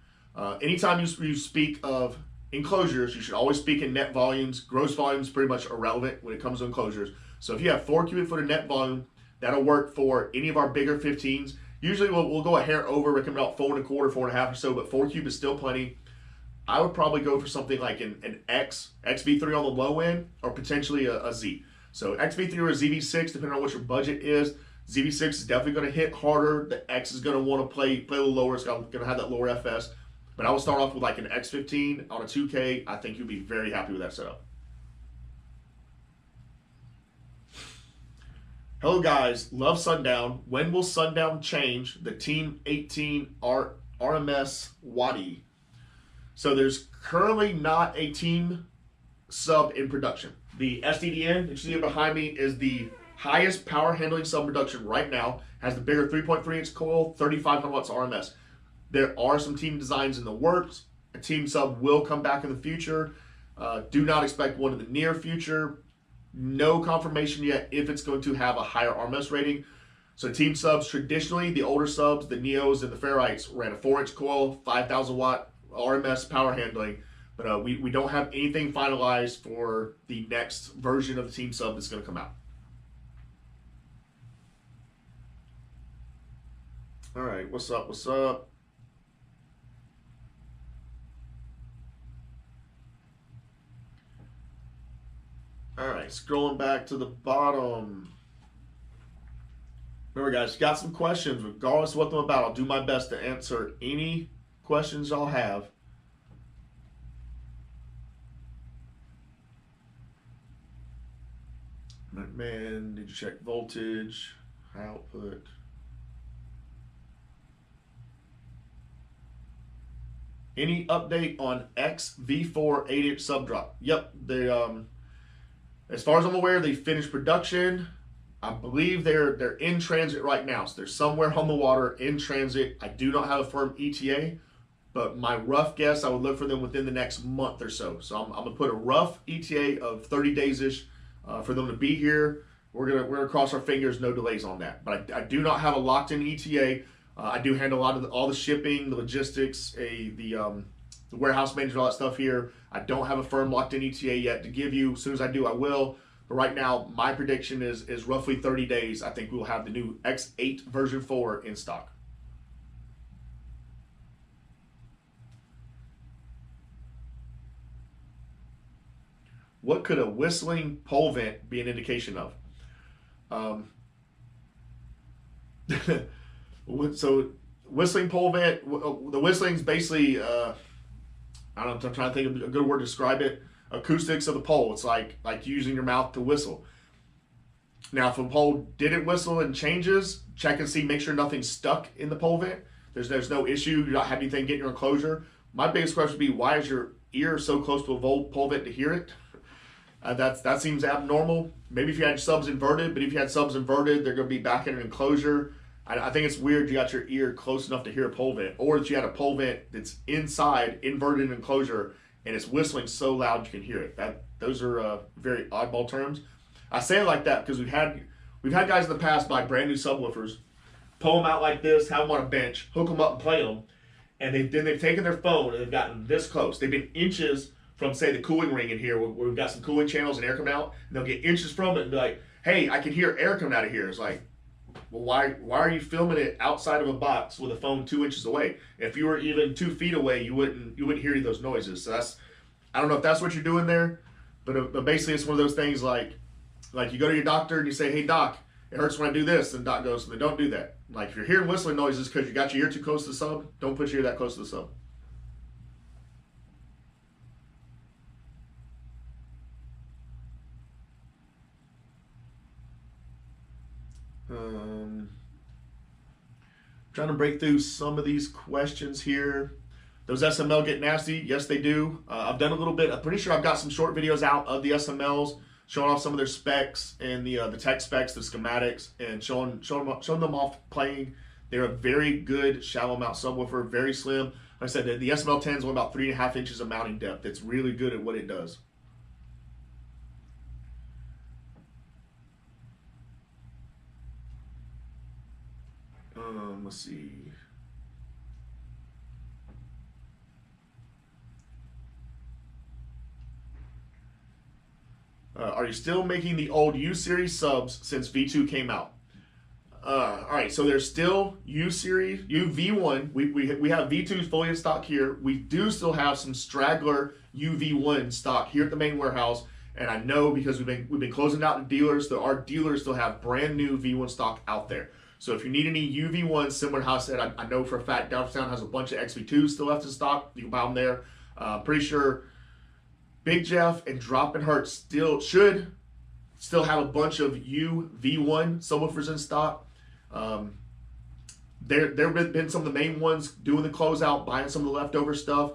Anytime you speak of enclosures, you should always speak in net volumes. Gross volume is pretty much irrelevant when it comes to enclosures. So if you have 4 cubic foot of net volume, that'll work for any of our bigger 15s. Usually we'll go a hair over, recommend about 4 1/4, 4 1/2 or so, but 4 cube is still plenty. I would probably go for something like an XV3 on the low end, or potentially a Z. So XV3 or a ZV6, depending on what your budget is. ZV6 is definitely going to hit harder. The X is going to want to play a little lower. It's going to have that lower FS. But I will start off with like an X15 on a 2K. I think you'll be very happy with that setup. Hello guys, love Sundown. When will Sundown change the Team 18 RMS Wadi? So there's currently not a Team sub in production. The SDDN that you see behind me is the highest power handling sub production right now. Has the bigger 3.3 inch coil, 3,500 watts RMS. There are some Team designs in the works. A Team sub will come back in the future. Do not expect one in the near future. No confirmation yet if it's going to have a higher RMS rating. So Team subs, traditionally, the older subs, the Neos and the Ferrites, ran a 4-inch coil, 5,000 watt RMS power handling. But we don't have anything finalized for the next version of the Team sub that's going to come out. All right, what's up? All right, scrolling back to the bottom. Remember, guys, got some questions, regardless of what they're about. I'll do my best to answer any questions y'all have. Man, did you check voltage, output? Any update on XV4 8-inch sub drop? Yep, As far as I'm aware, they finished production. I believe they're in transit right now. So they're somewhere on the water in transit. I do not have a firm ETA, but my rough guess, I would look for them within the next month or so. So I'm gonna put a rough ETA of 30 days-ish for them to be here. We're gonna cross our fingers, no delays on that. But I do not have a locked-in ETA. I do handle a lot of all the shipping, the logistics, the warehouse management, all that stuff here. I don't have a firm locked-in ETA yet to give you. As soon as I do, I will. But right now, my prediction is roughly 30 days. I think we'll have the new X8 version 4 in stock. What could a whistling pole vent be an indication of? So whistling pole vent, the whistling's basically, I don't know, I'm trying to think of a good word to describe it. Acoustics of the pole. It's like using your mouth to whistle. Now, if a pole didn't whistle and changes, check and see, make sure nothing's stuck in the pole vent. There's no issue. You don't have anything getting your enclosure. My biggest question would be, why is your ear so close to a pole vent to hear it? That seems abnormal. Maybe if you had subs inverted, but if you had subs inverted, they're going to be back in an enclosure. I think it's weird you got your ear close enough to hear a pole vent, or that you had a pole vent that's inside, inverted enclosure, and it's whistling so loud you can hear it. Those are very oddball terms. I say it like that because we've had guys in the past buy brand new subwoofers, pull them out like this, have them on a bench, hook them up and play them, and then they've taken their phone and they've gotten this close. They've been inches from, say, the cooling ring in here where we've got some cooling channels and air coming out, and they'll get inches from it and be like, hey, I can hear air coming out of here. It's like, well, why are you filming it outside of a box with a phone 2 inches away? If you were even 2 feet away, you wouldn't hear any of those noises. So I don't know if that's what you're doing there, but basically it's one of those things like you go to your doctor and you say, hey doc, it hurts when I do this, and the doc goes, then don't do that. Like if you're hearing whistling noises because you got your ear too close to the sub, don't put your ear that close to the sub. Trying to break through some of these questions here. Those SML get nasty? Yes, they do. I've done a little bit. I'm pretty sure I've got some short videos out of the SMLs showing off some of their specs and the tech specs, the schematics, and showing them off playing. They're a very good shallow mount subwoofer, very slim. Like I said, the SML 10 is only about 3.5 inches of mounting depth. It's really good at what it does. Let's see. Are you still making the old U-Series subs since V2 came out? All right, so there's still U-Series, UV1. We have V2s fully in stock here. We do still have some straggler UV1 stock here at the main warehouse, and I know because we've been closing out the dealers, that our dealers still have brand new V1 stock out there. So if you need any UV1s, similar to how I said, I know for a fact Downtown has a bunch of XV2s still left in stock. You can buy them there. Pretty sure Big Jeff and Drop and Hurt should still have a bunch of UV1 subwoofers in stock. There have been some of the main ones doing the closeout, buying some of the leftover stuff.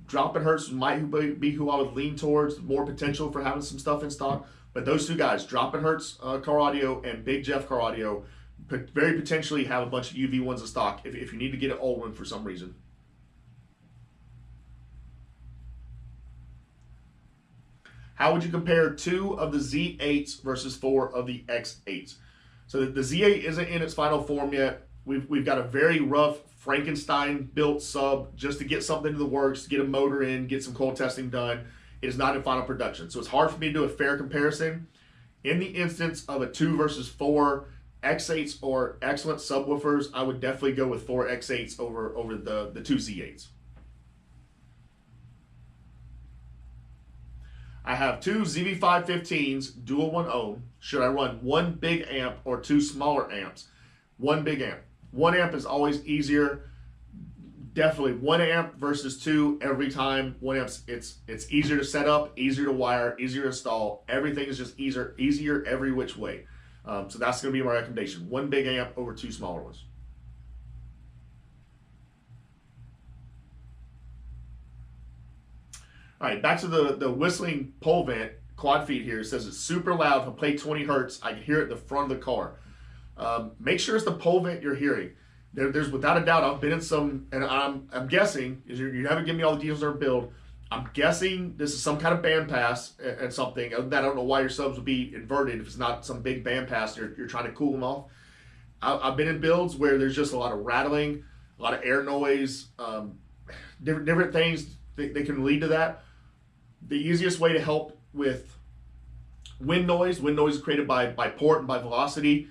Drop and Hurts might be who I would lean towards, more potential for having some stuff in stock. But those two guys, Drop and Hurts car audio and Big Jeff car audio, very potentially have a bunch of UV1s in stock if you need to get an old one for some reason. How would you compare 2 of the Z8s versus 4 of the X8s? So the Z8 isn't in its final form yet. We've got a very rough Frankenstein built sub just to get something to the works, to get a motor in, get some coil testing done. It is not in final production. So it's hard for me to do a fair comparison. In the instance of a 2 versus 4, X8s are excellent subwoofers. I would definitely go with 4 X8s over the 2 Z8s. I have 2 ZV515s, dual 1 ohm. Should I run 1 big amp or 2 smaller amps? 1 big amp. 1 amp is always easier. Definitely 1 amp versus 2 every time. 1 amp, it's easier to set up, easier to wire, easier to install. Everything is just easier every which way. So that's going to be my recommendation. 1 big amp over 2 smaller ones. All right, back to the whistling pole vent. quad feed here. It says it's super loud. If I play 20 hertz, I can hear it in the front of the car. Make sure it's the pole vent you're hearing. There's without a doubt, I've been in some, and I'm guessing, you haven't given me all the details of their build. I'm guessing this is some kind of bandpass and something. Other than that, I don't know why your subs would be inverted if it's not some big bandpass you're trying to cool them off. I've been in builds where there's just a lot of rattling, a lot of air noise, different things that can lead to that. The easiest way to help with wind noise is created by port and by velocity.